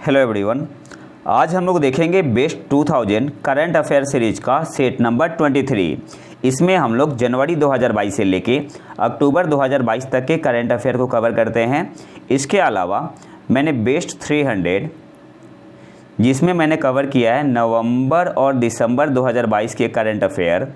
Hello everyone. आज हम लोग देखेंगे बेस्ट 2000 करंट अफेयर सीरीज का सेट नंबर 23। इसमें हम लोग जनवरी 2022 से लेके अक्टूबर 2022 तक के करंट अफेयर को कवर करते हैं। इसके अलावा मैंने बेस्ट 300 जिसमें मैंने कवर किया है नवंबर और दिसंबर 2022 के करंट अफेयर,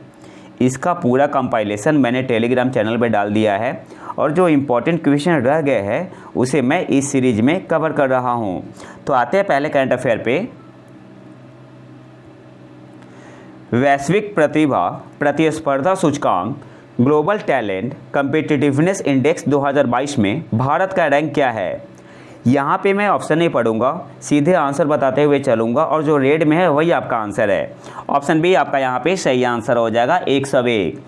इसका पूरा कंपाइलेशन मैंने टेलीग्राम चैनल पे डाल दिया है और जो इम्पोर्टेंट क्वेश्चन रह गए हैं उसे मैं इस सीरीज में कवर कर रहा हूं। तो आते हैं पहले करंट अफेयर पे। वैश्विक प्रतिभा प्रतिस्पर्धा सूचकांक ग्लोबल टैलेंट कम्पिटिटिवनेस इंडेक्स 2022 में भारत का रैंक क्या है। यहाँ पे मैं ऑप्शन नहीं पढ़ूंगा, सीधे आंसर बताते हुए चलूँगा और जो रेड में है वही आपका आंसर है। ऑप्शन बी आपका यहाँ पे सही आंसर हो जाएगा 101।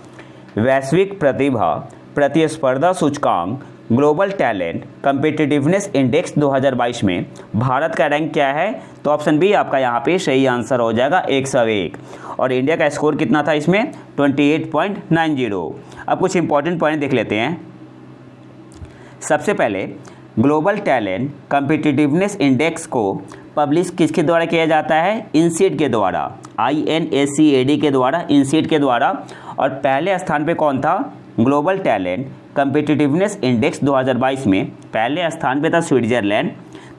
वैश्विक प्रतिभा प्रतिस्पर्धा सूचकांक ग्लोबल टैलेंट कम्पिटिटिवनेस इंडेक्स 2022 में भारत का रैंक क्या है, तो ऑप्शन बी आपका यहाँ पे सही आंसर हो जाएगा 101। और इंडिया का स्कोर कितना था इसमें 28.90। अब कुछ इंपॉर्टेंट पॉइंट देख लेते हैं। सबसे पहले ग्लोबल टैलेंट कम्पिटिटिवनेस इंडेक्स को पब्लिश किसके द्वारा किया जाता है, इनसीड के द्वारा, INACAD के द्वारा, इनसीड के द्वारा। और पहले स्थान पे कौन था, ग्लोबल टैलेंट कम्पिटिटिवनेस इंडेक्स 2022 में पहले स्थान पे था स्विट्जरलैंड,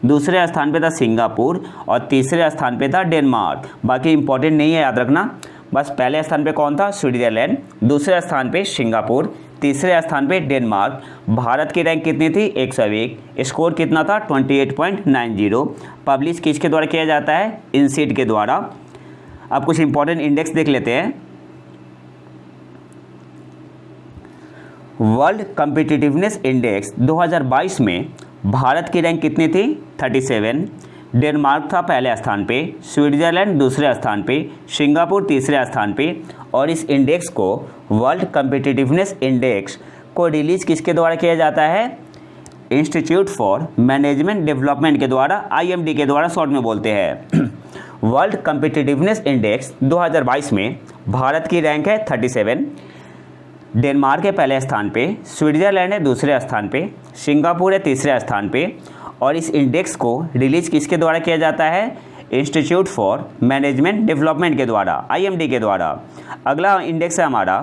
दूसरे स्थान पे था सिंगापुर और तीसरे स्थान पे था डेनमार्क। बाकी इंपॉर्टेंट नहीं है, याद रखना। बस पहले स्थान पे कौन था, स्विट्जरलैंड, दूसरे स्थान पे सिंगापुर, तीसरे स्थान पे डेनमार्क। भारत की रैंक कितनी थी, 101। स्कोर कितना था 28.90। पब्लिश किसके द्वारा किया जाता है, इनसीड के द्वारा। अब कुछ इंपॉर्टेंट इंडेक्स देख लेते हैं। वर्ल्ड कम्पिटिटिवनेस इंडेक्स 2022 में भारत की रैंक कितनी थी, 37। डेनमार्क था पहले स्थान पे, स्विट्जरलैंड दूसरे स्थान पे, सिंगापुर तीसरे स्थान पे। और इस इंडेक्स को, वर्ल्ड कम्पिटिटिवनेस इंडेक्स को रिलीज किसके द्वारा किया जाता है, इंस्टीट्यूट फॉर मैनेजमेंट डेवलपमेंट के द्वारा, IMD के द्वारा शॉर्ट में बोलते हैं। वर्ल्ड कम्पिटिटिवनेस इंडेक्स 2022 में भारत की रैंक है 37। डेनमार्क है पहले स्थान पे, स्विट्जरलैंड है दूसरे स्थान पे, सिंगापुर है तीसरे स्थान पे। और इस इंडेक्स को रिलीज किसके द्वारा किया जाता है, इंस्टीट्यूट फॉर मैनेजमेंट डेवलपमेंट के द्वारा, IMD के द्वारा। अगला इंडेक्स है हमारा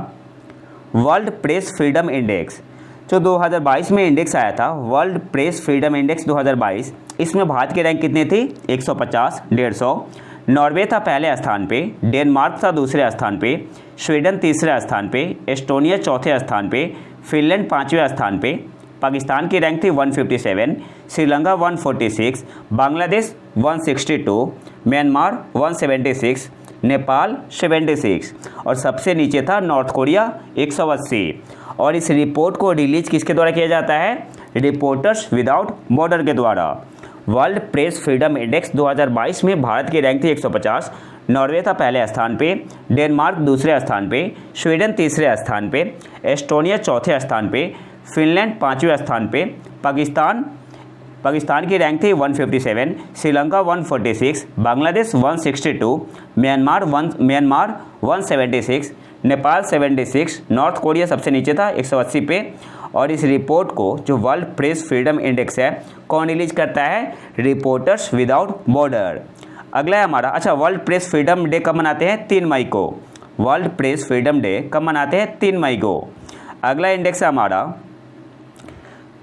वर्ल्ड प्रेस फ्रीडम इंडेक्स, जो 2022 में इंडेक्स आया था, वर्ल्ड प्रेस फ्रीडम इंडेक्स 2022। इसमें भारत की रैंक कितनी थी, 150, 150। नॉर्वे था पहले स्थान पे, डेनमार्क था दूसरे स्थान पे, स्वीडन तीसरे स्थान पे, एस्टोनिया चौथे स्थान पे, फिनलैंड पाँचवें स्थान पे। पाकिस्तान की रैंक थी 157, श्रीलंका 146, बांग्लादेश 162, म्यांमार 176, नेपाल 76 और सबसे नीचे था नॉर्थ कोरिया 180। और इस रिपोर्ट को रिलीज किसके द्वारा किया जाता है, रिपोर्टर्स विदाउट बॉर्डर के द्वारा। वर्ल्ड प्रेस फ्रीडम इंडेक्स 2022 में भारत की रैंक थी 150। नॉर्वे था पहले स्थान पे, डेनमार्क दूसरे स्थान पे, स्वीडन तीसरे स्थान पे, एस्टोनिया चौथे स्थान पे, फिनलैंड पाँचवें स्थान पे। पाकिस्तान की रैंक थी 157, Sri Lanka 146, Bangladesh 162, Myanmar 176, Nepal 76, north Korea सबसे नीचे था 180 पे। और इस रिपोर्ट को, जो वर्ल्ड प्रेस फ्रीडम इंडेक्स है, कौन रिलीज करता है, रिपोर्टर्स विदाउट बॉर्डर। अगला है हमारा, अच्छा, वर्ल्ड प्रेस फ्रीडम डे कब मनाते हैं, 3 मई को। वर्ल्ड प्रेस फ्रीडम डे कब मनाते हैं, 3 मई को। अगला इंडेक्स है हमारा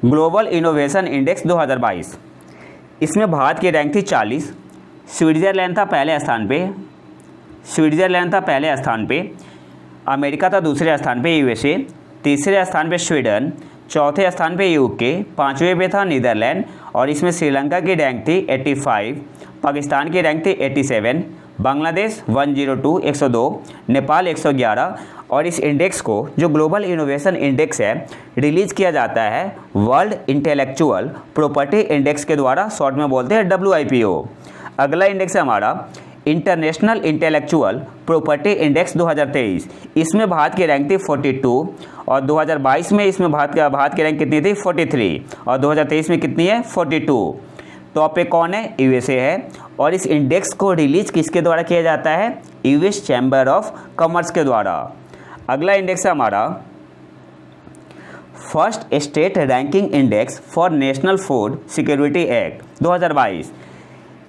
ग्लोबल इनोवेशन इंडेक्स 2022। इसमें भारत की रैंक थी 40। स्विट्जरलैंड था पहले स्थान पे, अमेरिका था दूसरे स्थान पे, USA, तीसरे स्थान पे स्वीडन, चौथे स्थान पे UK, पाँचवें पे था नीदरलैंड। और इसमें श्रीलंका की रैंक थी 85, पाकिस्तान की रैंक थी 87, बांग्लादेश 102, 102, नेपाल 111। और इस इंडेक्स को, जो ग्लोबल इनोवेशन इंडेक्स है, रिलीज किया जाता है वर्ल्ड इंटेलेक्चुअल प्रॉपर्टी इंडेक्स के द्वारा, शॉर्ट में बोलते हैं WIPO। अगला इंडेक्स है हमारा इंटरनेशनल इंटेलेक्चुअल प्रॉपर्टी इंडेक्स 2023। इसमें भारत की रैंक थी 42 और 2022 में इसमें भारत की रैंक कितनी थी, 43 और 2023 में कितनी है, 42। टॉप पे कौन है, USA है। और इस इंडेक्स को रिलीज किसके द्वारा किया जाता है, US चैम्बर ऑफ कॉमर्स के द्वारा। अगला इंडेक्स है हमारा first state ranking index for national food security act 2022।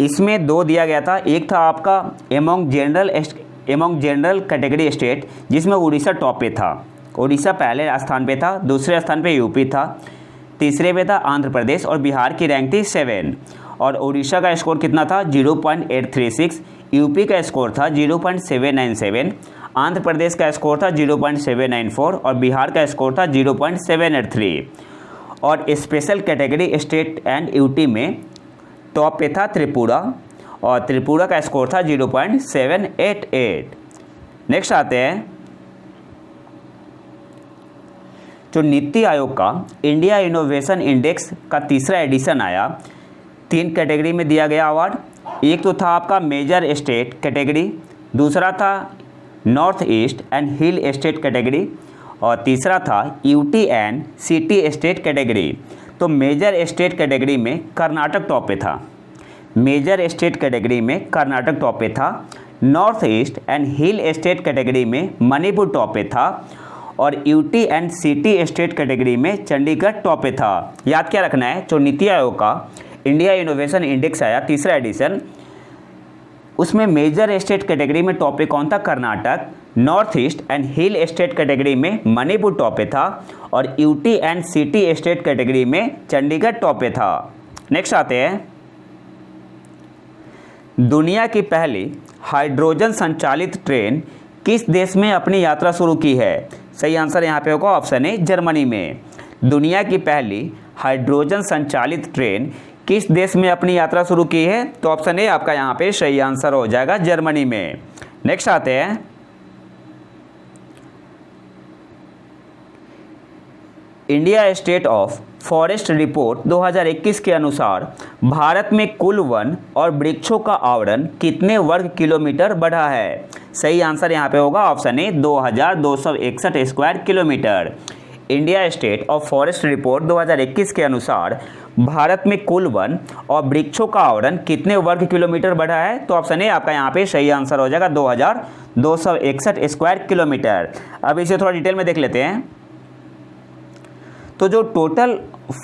इसमें दो दिया गया था, एक था आपका एमोंग जनरल कैटेगरी स्टेट, जिसमें उड़ीसा टॉप पे था। उड़ीसा पहले स्थान पे था, दूसरे स्थान पे यूपी था, तीसरे पे था आंध्र प्रदेश और बिहार की रैंक थी 7। और उड़ीसा का स्कोर कितना था 0.836, यूपी का स्कोर था 0.797, आंध्र प्रदेश का स्कोर था 0.794 और बिहार का स्कोर था 0.783। और special category state and UT में टॉप पे था त्रिपुरा और त्रिपुरा का स्कोर था 0.788। नेक्स्ट आते हैं, जो नीति आयोग का इंडिया इनोवेशन इंडेक्स का तीसरा एडिशन आया, 3 कैटेगरी में दिया गया अवार्ड। एक तो था आपका मेजर स्टेट कैटेगरी, दूसरा था north east and hill state category और तीसरा था UT and city state category. तो मेजर स्टेट कैटेगरी में कर्नाटक टॉप पे था, मेजर स्टेट कैटेगरी में कर्नाटक टॉप पे था, north east and hill state category में मणिपुर टॉप पे था और UT and city state category में चंडीगढ़ टॉप पे था। याद क्या रखना है, जो नीति आयोग का इंडिया इनोवेशन इंडेक्स आया तीसरा एडिशन, उसमें मेजर स्टेट कैटेगरी में टॉप पे कौन था, Karnataka, north east and hill state category में मणिपुर टॉप पे था और UT and city state category में चंडीगढ़ टॉप पे था। नेक्स्ट आते हैं, दुनिया की पहली हाइड्रोजन संचालित ट्रेन किस देश में अपनी यात्रा शुरू की है? सही आंसर यहाँ पे होगा ऑप्शन ए, जर्मनी में। दुनिया की पहली हाइड्रोजन संचालित ट्रेन किस देश में अपनी यात्रा शुरू की है? तो ऑप्शन ए आपका यहाँ पे सही आंसर हो जाएगा, जर्मनी में। नेक्स्ट आते हैं, India state of forest report 2021 के अनुसार भारत में कुल वन और वृक्षों का आवरण कितने वर्ग किलोमीटर बढ़ा है? सही आंसर यहाँ पे होगा option A, 2261 square kilometre. India state of forest report 2021 के अनुसार भारत में कुल वन और वृक्षों का आवरण कितने वर्ग किलोमीटर बढ़ा है? तो ऑप्शन ए आपका यहाँ पे सही आंसर हो जाएगा, 2261 स्क्वायर किलोमीटर। अब इसे थोड़ा डिटेल में देख लेते हैं। तो जो टोटल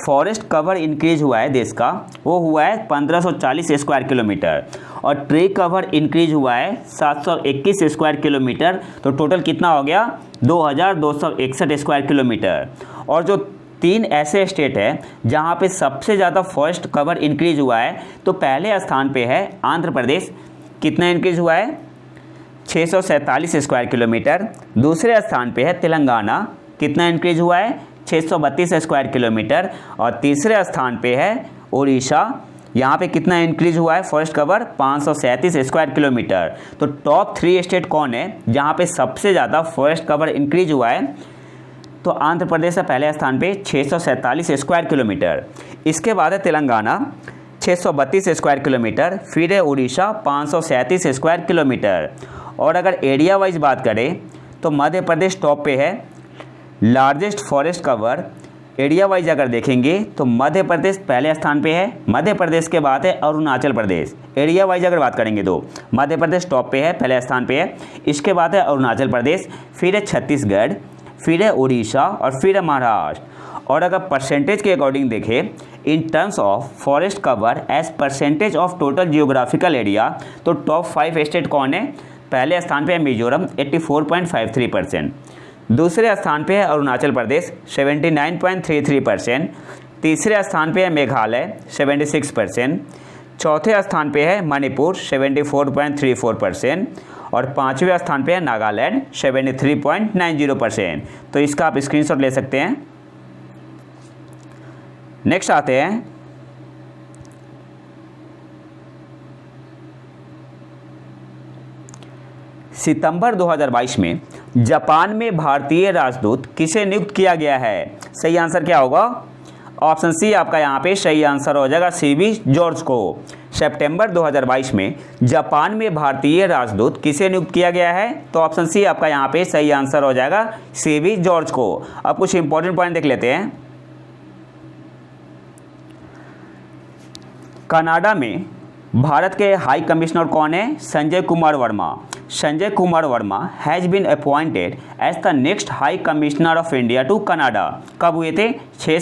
फॉरेस्ट कवर इंक्रीज हुआ है देश का, वो हुआ है 1540 स्क्वायर किलोमीटर और ट्री कवर इंक्रीज हुआ है 721 स्क्वायर किलोमीटर। तो टोटल कितना हो गया, 2261 स्क्वायर किलोमीटर। और जो 3 ऐसे स्टेट है जहाँ पे सबसे ज़्यादा फॉरेस्ट कवर इंक्रीज हुआ है, तो पहले स्थान पे है आंध्र प्रदेश, कितना इंक्रीज हुआ है 647 स्क्वायर किलोमीटर। दूसरे स्थान पे है तेलंगाना, कितना इंक्रीज हुआ है 632 स्क्वायर किलोमीटर। और तीसरे स्थान पे है उड़ीसा, यहाँ पे कितना इंक्रीज हुआ है फॉरेस्ट कवर 537 स्क्वायर किलोमीटर। तो टॉप 3 स्टेट कौन है जहाँ पे सबसे ज़्यादा फॉरेस्ट कवर इंक्रीज हुआ है? तो आंध्र प्रदेश है पहले स्थान पे 647 स्क्वायर किलोमीटर, इसके बाद है तेलंगाना 632 स्क्वायर किलोमीटर, फिर है उड़ीसा 537 स्क्वायर किलोमीटर। और अगर एरिया वाइज बात करें तो मध्य प्रदेश टॉप पे है, largest forest cover. Area wise अगर देखेंगे तो मध्य प्रदेश पहले स्थान पे है, मध्य प्रदेश के बाद है अरुणाचल प्रदेश। एरिया वाइज अगर बात करेंगे तो मध्य प्रदेश टॉप पे है, पहले स्थान पे है, इसके बाद है अरुणाचल प्रदेश, फिर है छत्तीसगढ़, फिर है उड़ीसा और फिर है महाराष्ट्र। और अगर परसेंटेज के अकॉर्डिंग देखें in terms of forest cover as percentage of total geographical area, तो टॉप 5 स्टेट कौन है? पहले स्थान पे है मिजोरम 84.53%, दूसरे स्थान पे है अरुणाचल प्रदेश 79.33%, तीसरे स्थान पे है मेघालय 76%, चौथे स्थान पे है मणिपुर 74.34% और पाँचवें स्थान पे है नागालैंड 73.90%। तो इसका आप स्क्रीनशॉट ले सकते हैं। नेक्स्ट आते हैं, सितंबर 2022 में जापान में भारतीय राजदूत किसे नियुक्त किया गया है? सही आंसर क्या होगा? ऑप्शन सी आपका यहाँ पे सही आंसर हो जाएगा, सीवी जॉर्ज को। सितंबर 2022 में जापान में भारतीय राजदूत किसे नियुक्त किया गया है? तो ऑप्शन सी आपका यहाँ पे सही आंसर हो जाएगा, सीवी जॉर्ज को। अब कुछ इंपॉर्टेंट पॉइंट देख लेते हैं। कनाडा में भारत के हाई कमिश्नर कौन है? Sanjay Kumar Verma. Sanjay Kumar Verma has been appointed as the next high commissioner of India to Canada. कब हुए थे? 6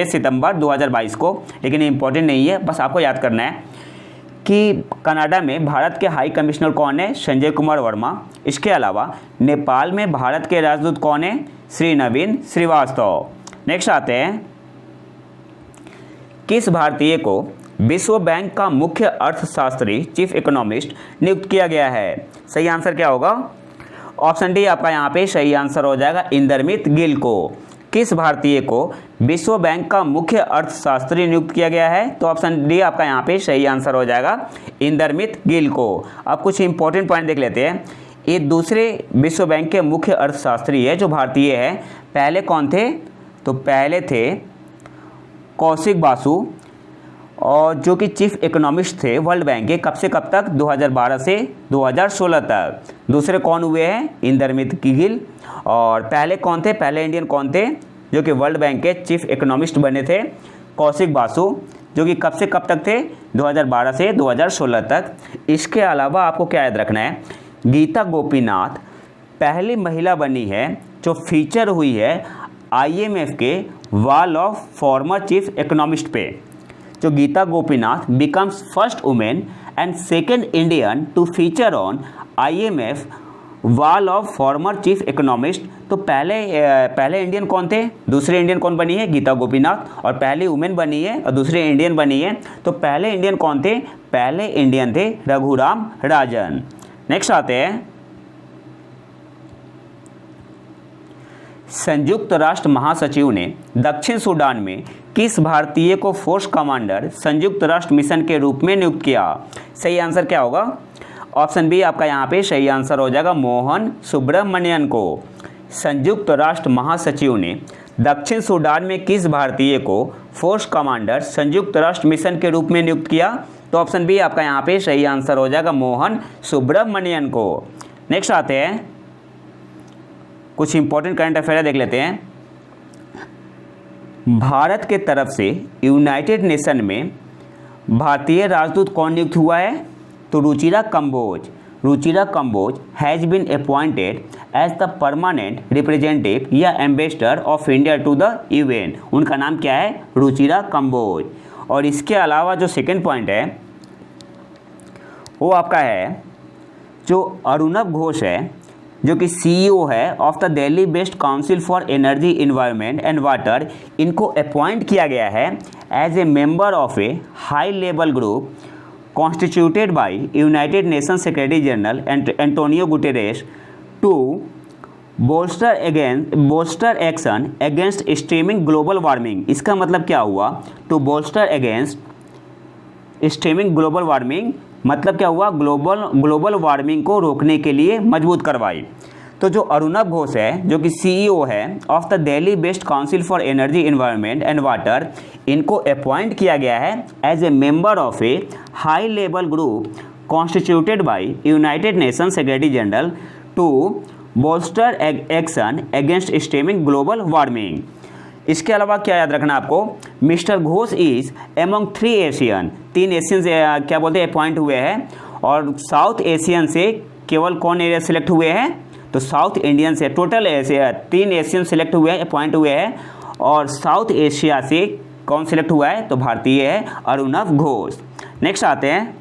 सितंबर 2022 को। लेकिन इंपॉर्टेंट नहीं है, बस आपको याद करना है कि कनाडा में भारत के हाई कमिश्नर कौन है? संजय कुमार वर्मा। इसके अलावा नेपाल में भारत के राजदूत कौन है? श्री नवीन श्रीवास्तव। नेक्स्ट आते हैं, किस भारतीय को विश्व बैंक का मुख्य अर्थशास्त्री चीफ इकोनॉमिस्ट नियुक्त किया गया है? सही आंसर क्या होगा? ऑप्शन डी आपका यहाँ पे सही आंसर हो जाएगा, इंदरमित गिल को। किस भारतीय को विश्व बैंक का मुख्य अर्थशास्त्री नियुक्त किया गया है? तो ऑप्शन डी आपका यहाँ पे सही आंसर हो जाएगा, इंदरमित गिल को। अब कुछ इंपॉर्टेंट पॉइंट देख लेते हैं। ये दूसरे विश्व बैंक के मुख्य अर्थशास्त्री है जो भारतीय है। पहले कौन थे? तो पहले थे कौशिक बासु, और जो कि चीफ इकोनॉमिस्ट थे वर्ल्ड बैंक के। कब से कब तक? 2012 से 2016 तक। दूसरे कौन हुए हैं? इंदरमित गिल। और पहले कौन थे? पहले इंडियन कौन थे जो कि वर्ल्ड बैंक के चीफ इकोनॉमिस्ट बने थे? कौशिक बासु, जो कि कब से कब तक थे? 2012 से 2016 तक। इसके अलावा आपको क्या याद रखना है? गीता गोपीनाथ पहली महिला बनी है जो फीचर हुई है IMF के wall of former chief economist पे। जो Gita Gopinath becomes first women and second Indian to feature on IMF wall of former chief economist. तो पहले इंडियन कौन थे? दूसरे इंडियन कौन बनी है? गीता गोपीनाथ। और पहली वुमेन बनी है और दूसरे इंडियन बनी है। तो पहले इंडियन कौन थे? पहले इंडियन थे रघुराम राजन। नेक्स्ट आते हैं, संयुक्त राष्ट्र महासचिव ने दक्षिण सूडान में किस भारतीय को फोर्स कमांडर संयुक्त राष्ट्र मिशन के रूप में नियुक्त किया? सही आंसर क्या होगा? ऑप्शन बी आपका यहाँ पे सही आंसर हो जाएगा, मोहन सुब्रमण्यन को। संयुक्त राष्ट्र महासचिव ने दक्षिण सूडान में किस भारतीय को फोर्स कमांडर संयुक्त राष्ट्र मिशन के रूप में नियुक्त किया? तो ऑप्शन बी आपका यहाँ पे सही आंसर हो जाएगा, मोहन सुब्रमण्यन को। नेक्स्ट आते हैं, कुछ इंपॉर्टेंट करंट अफेयर देख लेते हैं। भारत के तरफ से यूनाइटेड नेशन में भारतीय राजदूत कौन नियुक्त हुआ है? तो Ruchira Kamboj. Ruchira Kamboj has been appointed as the permanent representative या ambassador of India to the UN। उनका नाम क्या है? रुचिरा कंबोज। और इसके अलावा जो सेकेंड पॉइंट है वो आपका है, जो अरुणव घोष है जो कि CEO है of the Delhi based council for energy environment and water, इनको अपॉइंट किया गया है as a member of a high level group constituted by united nation secretary general Antonio Guterres to bolster action against streaming global warming. इसका मतलब क्या हुआ? To bolster against streaming global warming मतलब क्या हुआ? ग्लोबल वार्मिंग को रोकने के लिए मजबूत करवाई। तो जो अरुणव घोष है जो कि CEO है of the Delhi based council for energy environment and water, इनको अपॉइंट किया गया है as a member of a high level group constituted by united nation secretary general to bolster action against streaming global warming. इसके अलावा क्या याद रखना आपको? Mister Ghosh is among 3 Asian, 3 Asian से क्या बोलते हैं अपॉइंट हुए हैं। और साउथ एशियन से केवल कौन एरिया सिलेक्ट हुए हैं? तो साउथ इंडियन से टोटल 3 एशियन सिलेक्ट हुए हैं, अपॉइंट हुए हैं। और साउथ एशिया से कौन सिलेक्ट हुआ है? तो भारतीय है अरुणव घोष। नेक्स्ट आते हैं,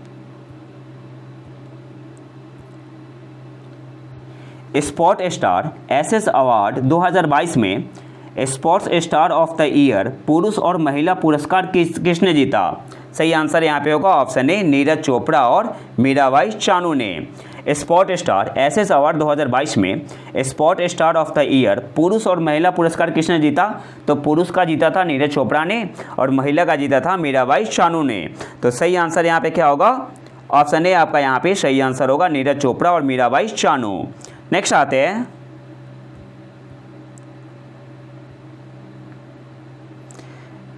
स्पोर्ट स्टार SS अवार्ड 2022 में sports star of the year पुरुष और महिला पुरस्कार किसने जीता? सही आंसर यहाँ पे होगा ऑप्शन ए, नीरज चोपड़ा और मीराबाई चानू ने। स्पोर्ट स्टार SS अवार्ड 2022 में sport star of the year पुरुष और महिला पुरस्कार किसने जीता? तो पुरुष का जीता था नीरज चोपड़ा ने और महिला का जीता था मीराबाई चानू ने। तो सही आंसर यहाँ पे क्या होगा? ऑप्शन ए आपका यहाँ पे सही आंसर होगा, नीरज चोपड़ा और मीराबाई चानू। नेक्स्ट आते हैं,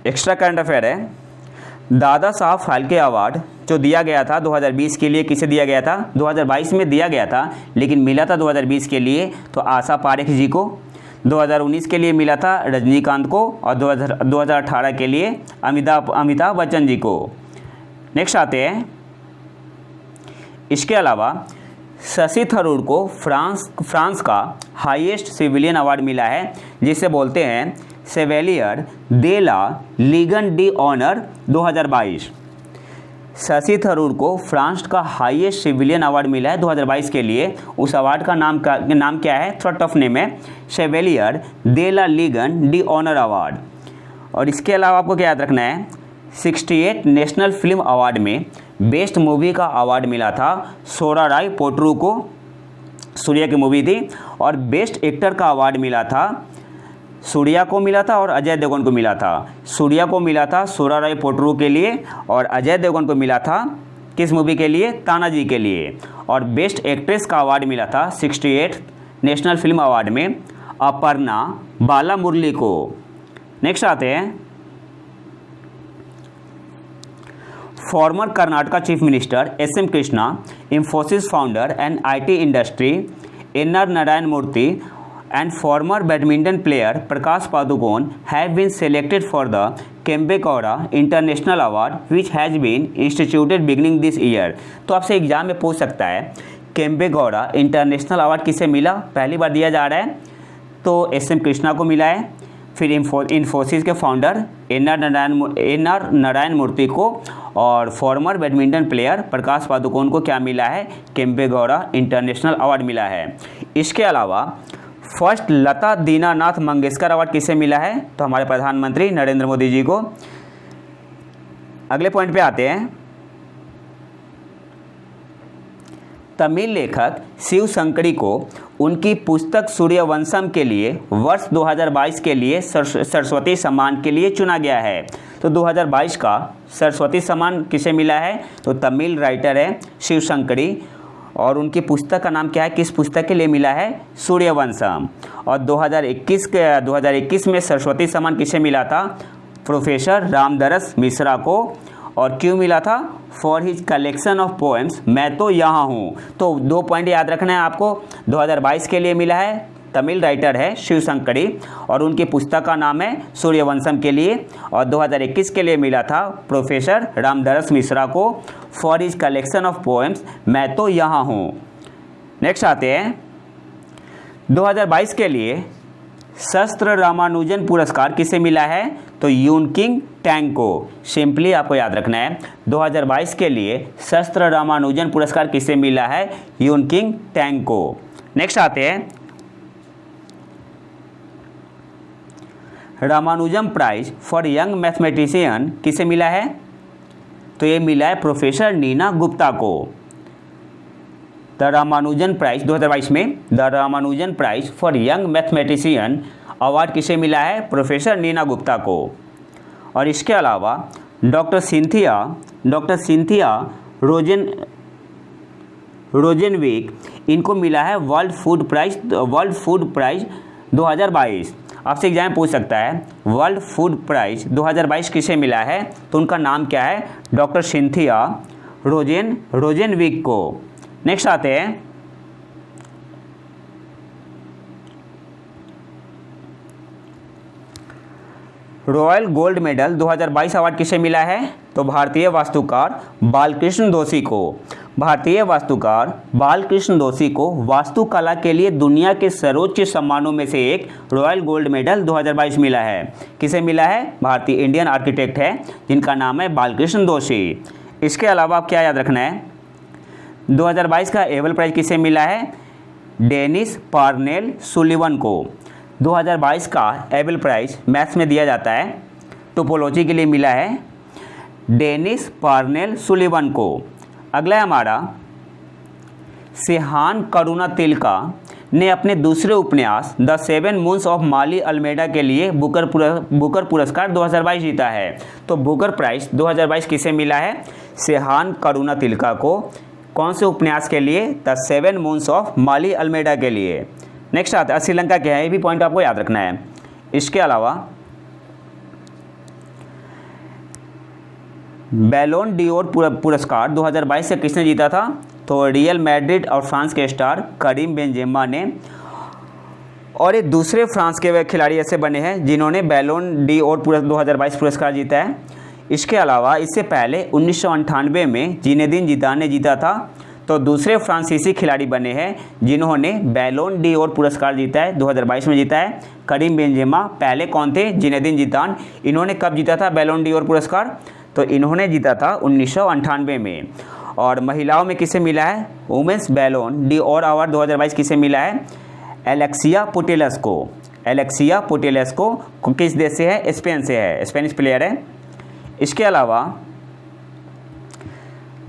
एक्स्ट्रा करंट अफेयर है। दादा साहब फाल्के अवार्ड जो दिया गया था 2020 के लिए, किसे दिया गया था? 2022 में दिया गया था लेकिन मिला था 2020 के लिए तो आशा पारेख जी को, 2019 के लिए मिला था रजनीकांत को और 2018 के लिए अमिताभ बच्चन जी को। नेक्स्ट आते हैं, इसके अलावा शशि थरूर को फ्रांस का हाईएस्ट सिविलियन अवार्ड मिला है जिसे बोलते हैं Chevalier de la Legion d'honneur 2022। Shashi Tharoor को फ्रांस का हाईएस्ट सिविलियन अवार्ड मिला है 2022 के लिए। उस अवार्ड का नाम क्या है? थर्ड ऑफ नेम है शेवेलियर दे la Legion D honour award. और इसके अलावा आपको क्या याद रखना है, 68 नेशनल फिल्म अवार्ड में बेस्ट मूवी का अवार्ड मिला था सोराराय पोट्रू को, सूर्या की मूवी थी। और बेस्ट एक्टर का अवार्ड मिला था, सूर्या को मिला था और अजय देवगन को मिला था। सूर्या को मिला था सोराराय पोट्रू के लिए और अजय देवगन को मिला था किस मूवी के लिए? तानाजी के लिए। और बेस्ट एक्ट्रेस का अवार्ड मिला था 68 नेशनल फिल्म अवार्ड में अपर्णा बालामुरली को। नेक्स्ट आते हैं, former Karnataka chief minister SM Krishna, Infosys founder and IT industry NR Narayana Murthy and former badminton player Prakash Padukone have been selected for the Kempe-Gowda International Award which has been instituted beginning this year। तो आपसे exam में पूछ सकता है केम्पे-गौड़ा international award किसे मिला, पहली बार दिया जा रहा है, तो SM कृष्णा को मिला है। फिर इन्फोसिस के फाउंडर NR नारायण मूर्ति को और farmer badminton player Prakash Padukone को क्या मिला है? केम्पे-गौड़ा इंटरनेशनल अवार्ड मिला है। इसके अलावा फर्स्ट लता दीनानाथ मंगेशकर अवार्ड किसे मिला है? तो हमारे प्रधानमंत्री नरेंद्र मोदी जी को। अगले पॉइंट पे आते हैं, तमिल लेखक शिव शंकरी को उनकी पुस्तक सूर्यवंशम के लिए वर्ष 2022 के लिए सरस्वती सम्मान के लिए चुना गया है। तो 2022 का सरस्वती सम्मान किसे मिला है? तो तमिल राइटर है शिव शंकरी और उनकी पुस्तक का नाम क्या है? किस पुस्तक के लिए मिला है? सूर्यवंशम। और 2021 में सरस्वती सम्मान किसे मिला था? प्रोफेसर रामदरस मिश्रा को। और क्यों मिला था? For his collection of poems मैं तो यहाँ हूँ। तो 2 पॉइंट याद रखना है आपको, 2022 के लिए मिला है, तमिल राइटर है शिव शंकरी और उनकी पुस्तक का नाम है सूर्यवंशम के लिए। और 2021 के लिए मिला था प्रोफेसर रामदरस मिश्रा को for his collection of poems मैं तो यहाँ हूँ। नेक्स्ट आते हैं, 2022 के लिए शस्त्र रामानुजन पुरस्कार किसे मिला है? तो यूनकिंग टैंग को। सिंपली आपको याद रखना है 2022 के लिए शस्त्र रामानुजन पुरस्कार किसे मिला है? यूनकिंग टैंग को। नेक्स्ट आते हैं, Ramanujan prize for young mathematician किसे मिला है? तो ये मिला है प्रोफेसर नीना गुप्ता को। द रामानुजन प्राइज 2022 में the Ramanujan prize for young mathematician award किसे मिला है? प्रोफेसर नीना गुप्ता को। और इसके अलावा डॉक्टर सिंथिया रोजेनविक इनको मिला है वर्ल्ड फूड प्राइज 2022। आपसे एग्जाम पूछ सकता है वर्ल्ड फूड प्राइज 2022 किसे मिला है? तो उनका नाम क्या है? डॉक्टर सिंथिया रोजेनविक को। नेक्स्ट आते हैं, रॉयल गोल्ड मेडल 2022 अवार्ड किसे मिला है? तो भारतीय वास्तुकार बालकृष्ण दोषी को। भारतीय वास्तुकार बालकृष्ण दोषी को वास्तुकला के लिए दुनिया के सर्वोच्च सम्मानों में से एक रॉयल गोल्ड मेडल 2022 मिला है। किसे मिला है? भारतीय इंडियन आर्किटेक्ट है जिनका नाम है बालकृष्ण दोषी। इसके अलावा आप क्या याद रखना है, 2022 का एबल प्राइज किसे मिला है? डेनिस पार्नेल सुलिवन को। 2022 का एबल प्राइज मैथ्स में दिया जाता है, टोपोलॉजी के लिए मिला है डेनिस पार्नेल सुलिवन को। अगला है हमारा, सिहान करुणा तिलका ने अपने दूसरे उपन्यास the 7 moons of Maali Almeida के लिए बुकर पुरस्कार 2022 जीता है। तो बुकर प्राइज 2022 किसे मिला है? सिहान करुणा तिलका को। कौन से उपन्यास के लिए? The 7 moons of Maali Almeida के लिए। नेक्स्ट आता है श्रीलंका के हैं, ये भी पॉइंट आपको याद रखना है। इसके अलावा बैलोन डियोर पुरस्कार 2022 से किसने जीता था? तो रियल मैड्रिड और फ्रांस के स्टार करीम बेंजेमा ने। और ये दूसरे फ्रांस के खिलाड़ी ऐसे बने हैं जिन्होंने बैलोन डियोर 2022 पुरस्कार जीता है। इसके अलावा इससे पहले 1998 में जिनेदिन जिदान ने जीता था। तो दूसरे फ्रांसीसी खिलाड़ी बने हैं जिन्होंने बैलोन डियोर पुरस्कार जीता है, 2022 में जीता है करीम बेंजेमा। पहले कौन थे? Zinedine Zidane. इन्होंने कब जीता था बैलोन डियोर पुरस्कार? तो इन्होंने जीता था 1998 में। और महिलाओं में किसे मिला है? वुमेंस बैलोन ड'ओर अवार्ड 2022 किसे मिला है? एलेक्सिया पुटेलस को। एलेक्सिया पुटेलस को किस देश से है? स्पेन से है, स्पेनिश प्लेयर है। इसके अलावा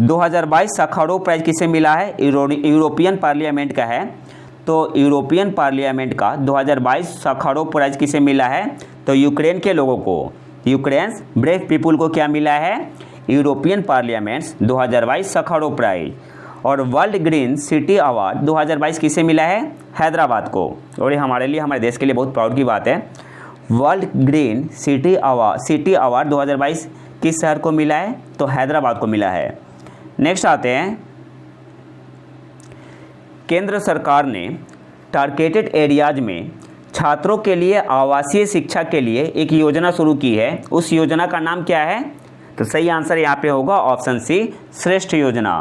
2022 साखारोव प्राइज किसे मिला है? यूरोपियन पार्लियामेंट का है। तो यूरोपियन पार्लियामेंट का 2022 साखारोव प्राइज किसे मिला है? तो यूक्रेन के लोगों को, यूक्रेन ब्रेव पीपुल को क्या मिला है? European Parliament's 2022 Sakharov prize. और वर्ल्ड ग्रीन सिटी अवार्ड 2022 किसे मिला है? हैदराबाद को। और ये हमारे लिए, हमारे देश के लिए बहुत प्राउड की बात है। वर्ल्ड ग्रीन सिटी अवार्ड 2022 किस शहर को मिला है? तो हैदराबाद को मिला है। नेक्स्ट आते हैं, केंद्र सरकार ने टारगेटेड एरियाज में छात्रों के लिए आवासीय शिक्षा के लिए एक योजना शुरू की है। उस योजना का नाम क्या है? तो सही आंसर यहाँ पे होगा ऑप्शन सी, श्रेष्ठ योजना।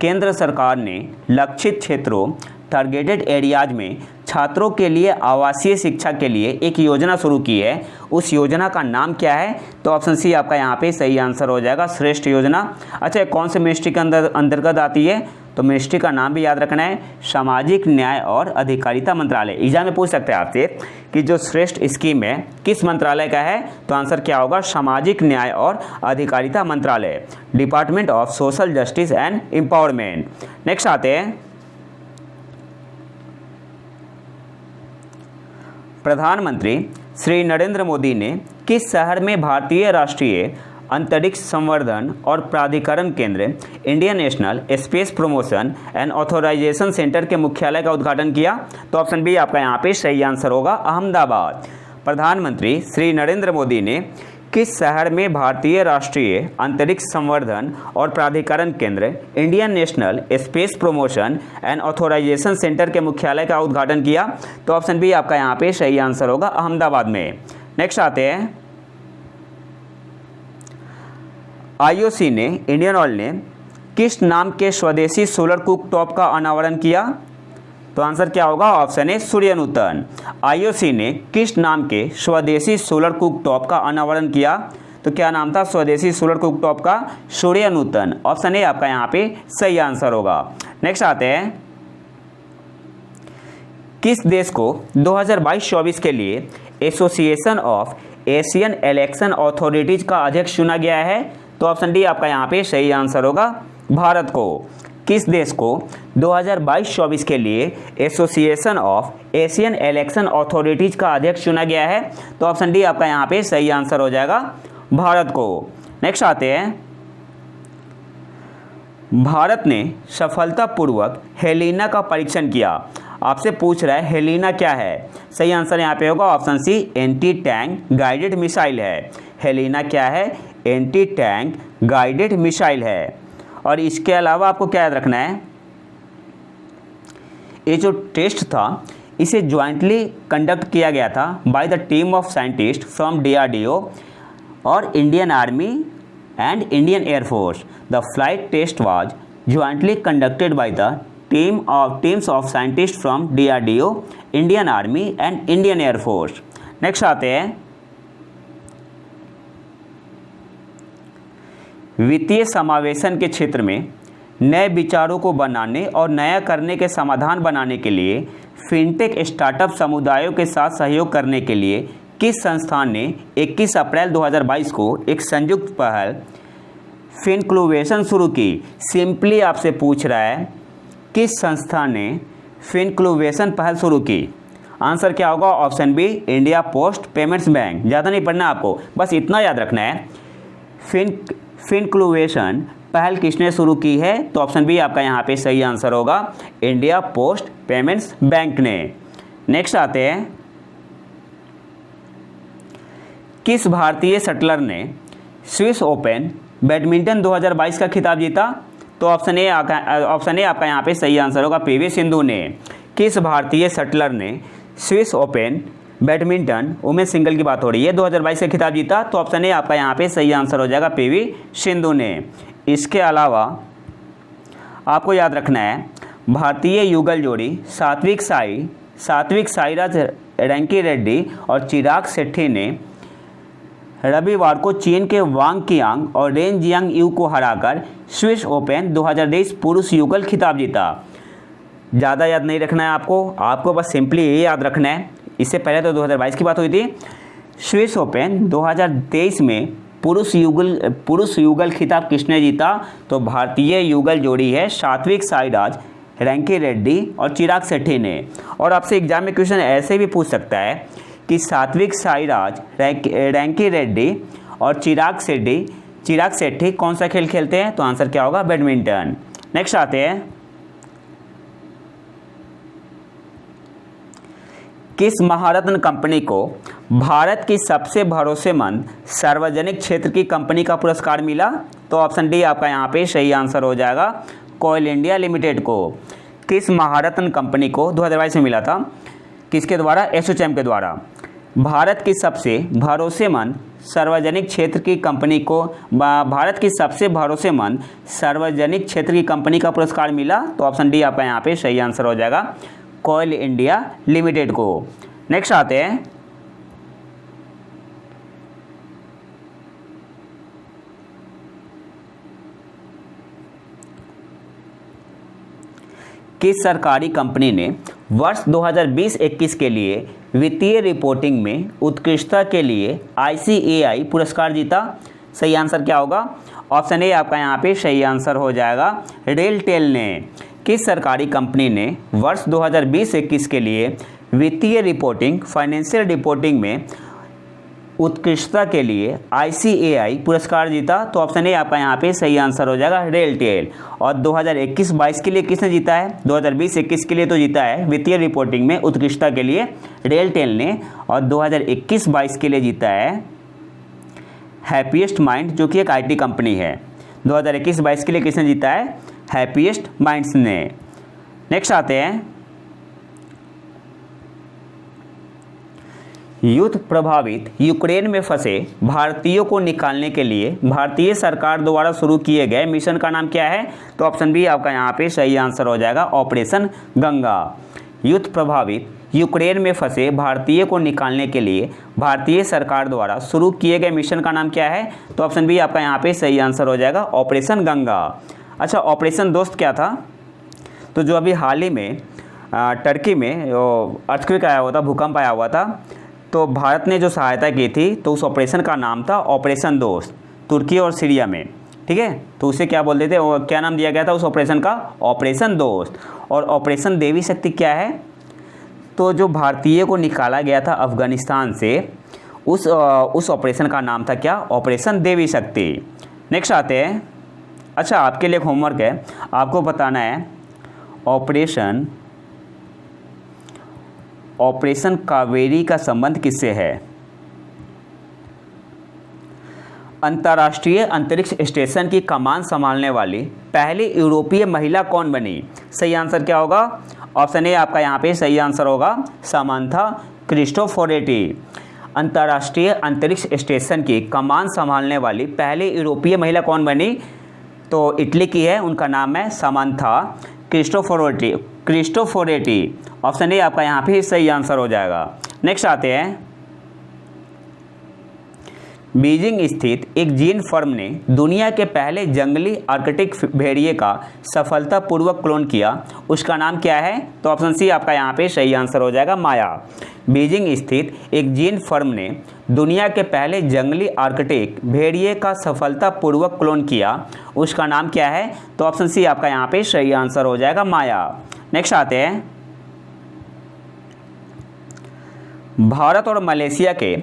केंद्र सरकार ने लक्षित क्षेत्रों टारगेटेड एरियाज में छात्रों के लिए आवासीय शिक्षा के लिए एक योजना शुरू की है। उस योजना का नाम क्या है? तो ऑप्शन सी आपका यहाँ पे सही आंसर हो जाएगा, श्रेष्ठ योजना। अच्छा, कौन से मिनिस्ट्री के अंतर्गत आती है? तो मिनिस्ट्री का नाम भी याद रखना है, सामाजिक न्याय और अधिकारिता मंत्रालय। एग्जाम में पूछ सकते हैं आपसे कि जो श्रेष्ठ स्कीम है किस मंत्रालय का है? तो आंसर क्या होगा? सामाजिक न्याय और अधिकारिता मंत्रालय, department of social justice and empowerment. Next आते हैं, प्रधानमंत्री श्री नरेंद्र मोदी ने किस शहर में भारतीय राष्ट्रीय अंतरिक्ष संवर्धन और प्राधिकरण केंद्र Indian national space promotion and authorization centre के मुख्यालय का उद्घाटन किया? तो ऑप्शन बी आपका यहाँ पे सही आंसर होगा, अहमदाबाद। प्रधानमंत्री श्री नरेंद्र मोदी ने किस शहर में भारतीय राष्ट्रीय अंतरिक्ष संवर्धन और प्राधिकरण केंद्र Indian national space promotion and authorization centre के मुख्यालय का उद्घाटन किया? तो ऑप्शन बी आपका यहाँ पे सही आंसर होगा, अहमदाबाद में। नेक्स्ट आते हैं, आईओसी ने, इंडियन ऑयल ने किस नाम के स्वदेशी सोलर कुकटॉप का अनावरण किया? तो आंसर क्या होगा? Option A, सूर्यनूतन। आईओसी ने किस नाम के स्वदेशी सोलर कुकटॉप का अनावरण किया? तो क्या नाम था स्वदेशी सोलर कुकटॉप का? सूर्यनूतन। ऑप्शन ए आपका यहाँ पे सही आंसर होगा। नेक्स्ट आते हैं, किस देश को 2022-24 के लिए association of Asian election authorities का अध्यक्ष चुना गया है? तो ऑप्शन डी आपका यहाँ पे सही आंसर होगा, भारत को। किस देश को 2022-24 के लिए association of Asian election authorities का अध्यक्ष चुना गया है? तो ऑप्शन डी आपका यहाँ पे सही आंसर हो जाएगा, भारत को। नेक्स्ट आते हैं, भारत ने सफलतापूर्वक हेलिना का परीक्षण किया। आपसे पूछ रहा है हेलिना क्या है? सही आंसर यहाँ पे होगा option C, anti tank guided missile है। हेलिना क्या है? एंटी टैंक गाइडेड मिसाइल है। और इसके अलावा आपको क्या याद रखना है, ये जो टेस्ट था इसे ज्वाइंटली कंडक्ट किया गया था by the team of scientist from DRDO और Indian army and Indian air force. The flight test was jointly conducted by the teams of scientist from DRDO, Indian army and Indian air force. Next आते हैं, वित्तीय समावेशन के क्षेत्र में नए विचारों को बनाने और नया करने के समाधान बनाने के लिए फिनटेक स्टार्टअप समुदायों के साथ सहयोग करने के लिए किस संस्थान ने 21 अप्रैल 2022 को एक संयुक्त पहल फिनक्लूवेशन शुरू की? सिंपली आपसे पूछ रहा है किस संस्था ने फिनक्लूवेशन पहल शुरू की? आंसर क्या होगा? Option B, India post payments bank. ज़्यादा नहीं पढ़ना आपको, बस इतना याद रखना है, फिनक्लूवेशन पहल किसने शुरू की है? तो ऑप्शन बी आपका यहाँ पे सही आंसर होगा, इंडिया पोस्ट पेमेंट्स बैंक ने। नेक्स्ट आते हैं, किस भारतीय शटलर ने स्विस ओपन बैडमिंटन 2022 का खिताब जीता? तो ऑप्शन ए आपका यहाँ पे सही आंसर होगा, PV सिंधु ने। किस भारतीय शटलर ने Swiss open badminton women single की बात हो रही है 2022 का खिताब जीता? तो ऑप्शन ए आपका यहाँ पे सही आंसर हो जाएगा, PV सिंधु ने। इसके अलावा आपको याद रखना है, भारतीय युगल जोड़ी सात्विक साईराज रंकी रेड्डी और चिराग शेट्टी ने रविवार को चीन के वांग कियांग और रेन जियांग यू को हराकर स्विस ओपन 2023 पुरुष युगल खिताब जीता। ज़्यादा याद नहीं रखना है आपको बस सिंपली ये याद रखना है। इससे पहले तो 2022 की बात हुई थी। स्विस ओपन 2023 में पुरुष युगल खिताब किसने जीता? तो भारतीय युगल जोड़ी है सात्विक साईराज, रैंकी रेड्डी और चिराग शेट्टी ने। और आपसे एग्जाम में क्वेश्चन ऐसे भी पूछ सकता है कि सात्विक साईराज, रैंकी रेड्डी और चिराग शेट्टी कौन सा खेल खेलते हैं? तो आंसर क्या होगा? बैडमिंटन। नेक्स्ट आते हैं, किस महारत्न कंपनी को भारत की सबसे भरोसेमंद सार्वजनिक क्षेत्र की कंपनी का पुरस्कार मिला? तो ऑप्शन डी आपका यहाँ पे सही आंसर हो जाएगा, कोल इंडिया लिमिटेड को। किस महारत्न कंपनी को 2022 में मिला था? किसके द्वारा? एसोचैम के द्वारा। भारत की सबसे भरोसेमंद सार्वजनिक क्षेत्र की कंपनी को भारत की सबसे भरोसेमंद सार्वजनिक क्षेत्र की कंपनी का पुरस्कार मिला। तो ऑप्शन डी आपका यहाँ पे सही आंसर हो जाएगा, कोल इंडिया लिमिटेड को। नेक्स्ट आते हैं, किस सरकारी कंपनी ने वर्ष 2020-21 के लिए वित्तीय रिपोर्टिंग में उत्कृष्टता के लिए ICAI पुरस्कार जीता? सही आंसर क्या होगा? ऑप्शन ए आपका यहाँ पे सही आंसर हो जाएगा, रेलटेल ने। किस सरकारी कंपनी ने वर्ष 2020-21 के लिए वित्तीय रिपोर्टिंग, फाइनेंशियल रिपोर्टिंग में उत्कृष्टता के लिए ICAI पुरस्कार जीता? तो ऑप्शन ए आपका यहाँ पे सही आंसर हो जाएगा, रेलटेल। और 2021-22 के लिए किसने जीता है? 2020-21 के लिए तो जीता है वित्तीय रिपोर्टिंग में उत्कृष्टता के लिए रेलटेल ने, और 2021-22 के लिए जीता है हैप्पीएस्ट माइंड, जो कि एक IT कंपनी है। 2021-22 के लिए किसने जीता है? हैप्पीएस्ट माइंड्स ने। नेक्स्ट आते हैं, युद्ध प्रभावित यूक्रेन में फंसे भारतीयों को निकालने के लिए भारतीय सरकार द्वारा शुरू किए गए मिशन का नाम क्या है? तो ऑप्शन बी आपका यहाँ पे सही आंसर हो जाएगा, ऑपरेशन गंगा। युद्ध प्रभावित यूक्रेन में फंसे भारतीय को निकालने के लिए भारतीय सरकार द्वारा शुरू किए गए मिशन का नाम क्या है? तो ऑप्शन बी आपका यहाँ पे सही आंसर हो जाएगा, ऑपरेशन गंगा। अच्छा, ऑपरेशन दोस्त क्या था? तो जो अभी हाल ही में टर्की में अर्थक्वेक आया हुआ था, भूकंप आया हुआ था, तो भारत ने जो सहायता की थी तो उस ऑपरेशन का नाम था ऑपरेशन दोस्त, तुर्की और सीरिया में। ठीक है, तो उसे क्या बोलते थे, क्या नाम दिया गया था उस ऑपरेशन का? ऑपरेशन दोस्त। और ऑपरेशन देवी शक्ति क्या है? तो जो भारतीय को निकाला गया था अफगानिस्तान से, उस ऑपरेशन का नाम था क्या? ऑपरेशन देवी शक्ति। नेक्स्ट आते हैं, अच्छा आपके लिए एक होमवर्क है, आपको बताना है ऑपरेशन कावेरी का संबंध किससे है? अंतर्राष्ट्रीय अंतरिक्ष स्टेशन की कमान संभालने वाली पहली यूरोपीय महिला कौन बनी? सही आंसर क्या होगा? ऑप्शन ए आपका यहाँ पे सही आंसर होगा, समांथा क्रिस्टोफोरेटी। अंतर्राष्ट्रीय अंतरिक्ष स्टेशन की कमान संभालने वाली पहली यूरोपीय महिला कौन बनी? तो इटली की है, उनका नाम है समांथा क्रिस्टोफोरेटी। ऑप्शन ए आपका यहाँ पे सही आंसर हो जाएगा। नेक्स्ट आते हैं, बीजिंग स्थित एक जीन फर्म ने दुनिया के पहले जंगली आर्कटिक भेड़िए का सफलतापूर्वक क्लोन किया, उसका नाम क्या है? तो ऑप्शन सी आपका यहाँ पे सही आंसर हो जाएगा, माया। बीजिंग स्थित एक जीन फर्म ने दुनिया के पहले जंगली आर्कटिक भेड़िए का सफलतापूर्वक क्लोन किया, उसका नाम क्या है? तो ऑप्शन सी आपका यहाँ पे सही आंसर हो जाएगा, माया। नेक्स्ट आते हैं, भारत और मलेशिया के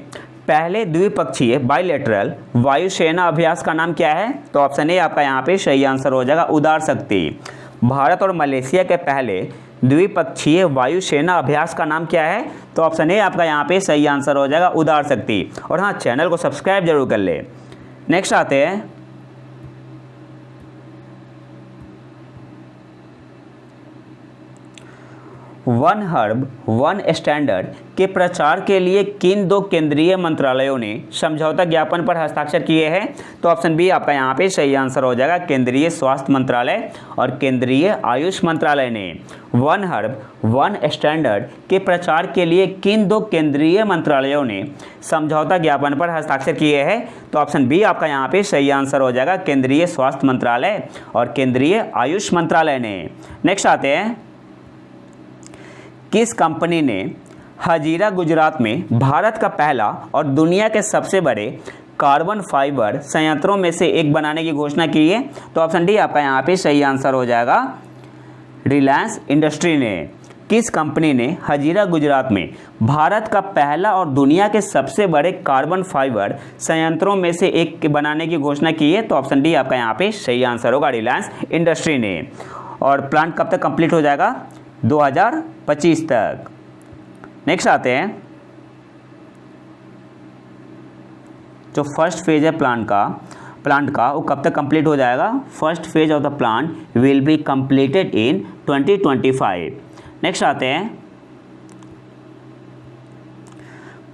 पहले द्विपक्षीय बाइलेटरल वायुसेना अभ्यास का नाम क्या है? तो ऑप्शन ए आपका यहाँ पे सही आंसर हो जाएगा, उदार शक्ति। भारत और मलेशिया के पहले द्विपक्षीय वायुसेना अभ्यास का नाम क्या है? तो ऑप्शन ए आपका यहाँ पे सही आंसर हो जाएगा, उदार शक्ति। और हाँ, चैनल को सब्सक्राइब जरूर कर ले। नेक्स्ट आते हैं, वन हर्ब वन स्टैंडर्ड के प्रचार के लिए किन दो केंद्रीय मंत्रालयों ने समझौता ज्ञापन पर हस्ताक्षर किए हैं? तो ऑप्शन बी आपका यहाँ पे सही आंसर हो जाएगा, केंद्रीय स्वास्थ्य मंत्रालय और केंद्रीय आयुष मंत्रालय ने वन हर्ब वन स्टैंडर्ड के प्रचार के लिए किन दो केंद्रीय मंत्रालयों ने समझौता ज्ञापन पर हस्ताक्षर किए हैं? तो ऑप्शन बी आपका यहाँ पे सही आंसर हो जाएगा, केंद्रीय स्वास्थ्य मंत्रालय और केंद्रीय आयुष मंत्रालय ने। नेक्स्ट आते हैं, किस कंपनी ने हजीरा गुजरात में भारत का पहला और दुनिया के सबसे बड़े कार्बन फाइबर संयंत्रों में से एक बनाने की घोषणा की है? तो ऑप्शन डी आपका यहाँ पे सही आंसर हो जाएगा, रिलायंस इंडस्ट्री ने। किस कंपनी ने हजीरा गुजरात में भारत का पहला और दुनिया के सबसे बड़े कार्बन फाइबर संयंत्रों में से एक के बनाने की घोषणा की है? तो ऑप्शन डी आपका यहाँ पे सही आंसर होगा, रिलायंस इंडस्ट्री ने। और प्लांट कब तक कंप्लीट हो जाएगा? 2025 तक। नेक्स्ट आते हैं, जो फर्स्ट फेज है प्लांट का वो कब तक कंप्लीट हो जाएगा? First phase of the plant will be completed in 2025। Next आते हैं,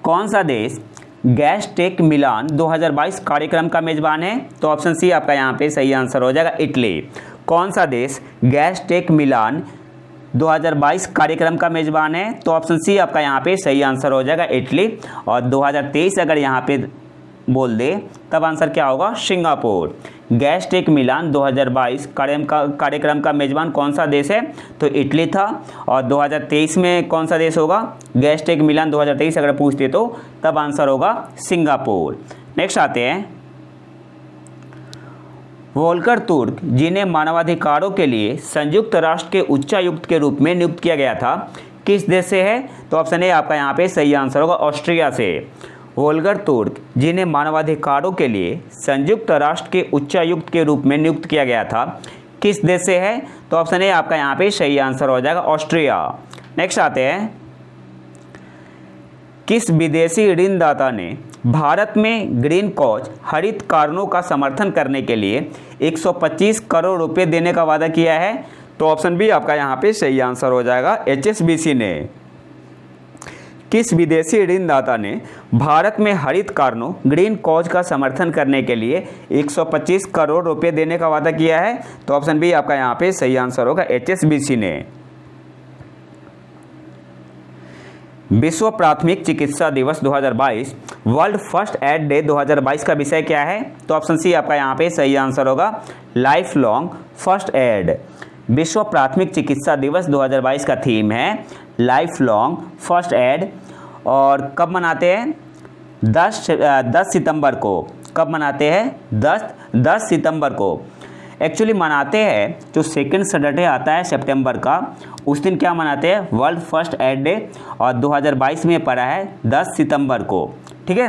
कौन सा देश गैस टेक मिलान 2022 कार्यक्रम का मेजबान है? तो ऑप्शन सी आपका यहाँ पे सही आंसर हो जाएगा, इटली। कौन सा देश गैस टेक मिलान 2022 कार्यक्रम का मेजबान है? तो ऑप्शन सी आपका यहाँ पे सही आंसर हो जाएगा, इटली। और 2023 अगर यहाँ पे बोल दे तब आंसर क्या होगा? सिंगापुर। गैस टेक मिलान 2022 कार्यक्रम का मेजबान कौन सा देश है? तो इटली था। और 2023 में कौन सा देश होगा? गैस टेक मिलान 2023 अगर पूछते तो तब आंसर होगा सिंगापुर। नेक्स्ट आते हैं, वोल्कर तुर्क जिन्हें मानवाधिकारों के लिए संयुक्त राष्ट्र के उच्चायुक्त के रूप में नियुक्त किया गया था, किस देश से है? तो ऑप्शन ए आपका यहाँ पे सही आंसर होगा, ऑस्ट्रिया से। वोल्कर तुर्क जिन्हें मानवाधिकारों के लिए संयुक्त राष्ट्र के उच्चायुक्त के रूप में नियुक्त किया गया था, किस देश से है? तो ऑप्शन ए आपका यहाँ पे सही आंसर हो जाएगा, ऑस्ट्रिया। नेक्स्ट आते हैं, किस विदेशी ऋणदाता ने भारत में ग्रीन कॉज हरित कारणों का समर्थन करने के लिए 125 करोड़ रुपए देने का वादा किया है? तो ऑप्शन बी आपका यहाँ पे सही आंसर हो जाएगा, HSBC ने। किस विदेशी ऋणदाता ने भारत में हरित कारणों ग्रीन कॉज का समर्थन करने के लिए 125 करोड़ रुपए देने का वादा किया है? तो ऑप्शन बी आपका यहाँ पे सही आंसर होगा, HSBC ने। विश्व प्राथमिक चिकित्सा दिवस 2022 वर्ल्ड फर्स्ट एड डे 2022 का विषय क्या है? तो ऑप्शन सी आपका यहाँ पे सही आंसर होगा, लाइफ लॉन्ग फर्स्ट एड। विश्व प्राथमिक चिकित्सा दिवस 2022 का थीम है लाइफ लॉन्ग फर्स्ट एड। और कब मनाते हैं? 10 सितंबर को। कब मनाते हैं? 10 सितंबर को। एक्चुअली मनाते हैं जो सेकेंड सैटरडे आता है सितंबर का, उस दिन क्या मनाते हैं? World first aid day. और 2022 में पड़ा है 10 सितंबर को। ठीक है,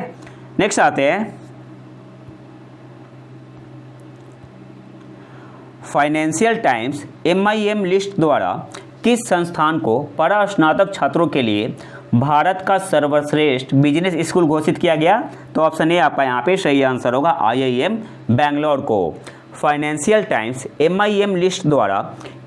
नेक्स्ट आते हैं, फाइनेंशियल टाइम्स MIM लिस्ट द्वारा किस संस्थान को परास्नातक छात्रों के लिए भारत का सर्वश्रेष्ठ बिजनेस स्कूल घोषित किया गया? तो ऑप्शन ए आपका यहाँ पे सही आंसर होगा, IIM बैंगलोर को। फाइनेंशियल टाइम्स MIM लिस्ट द्वारा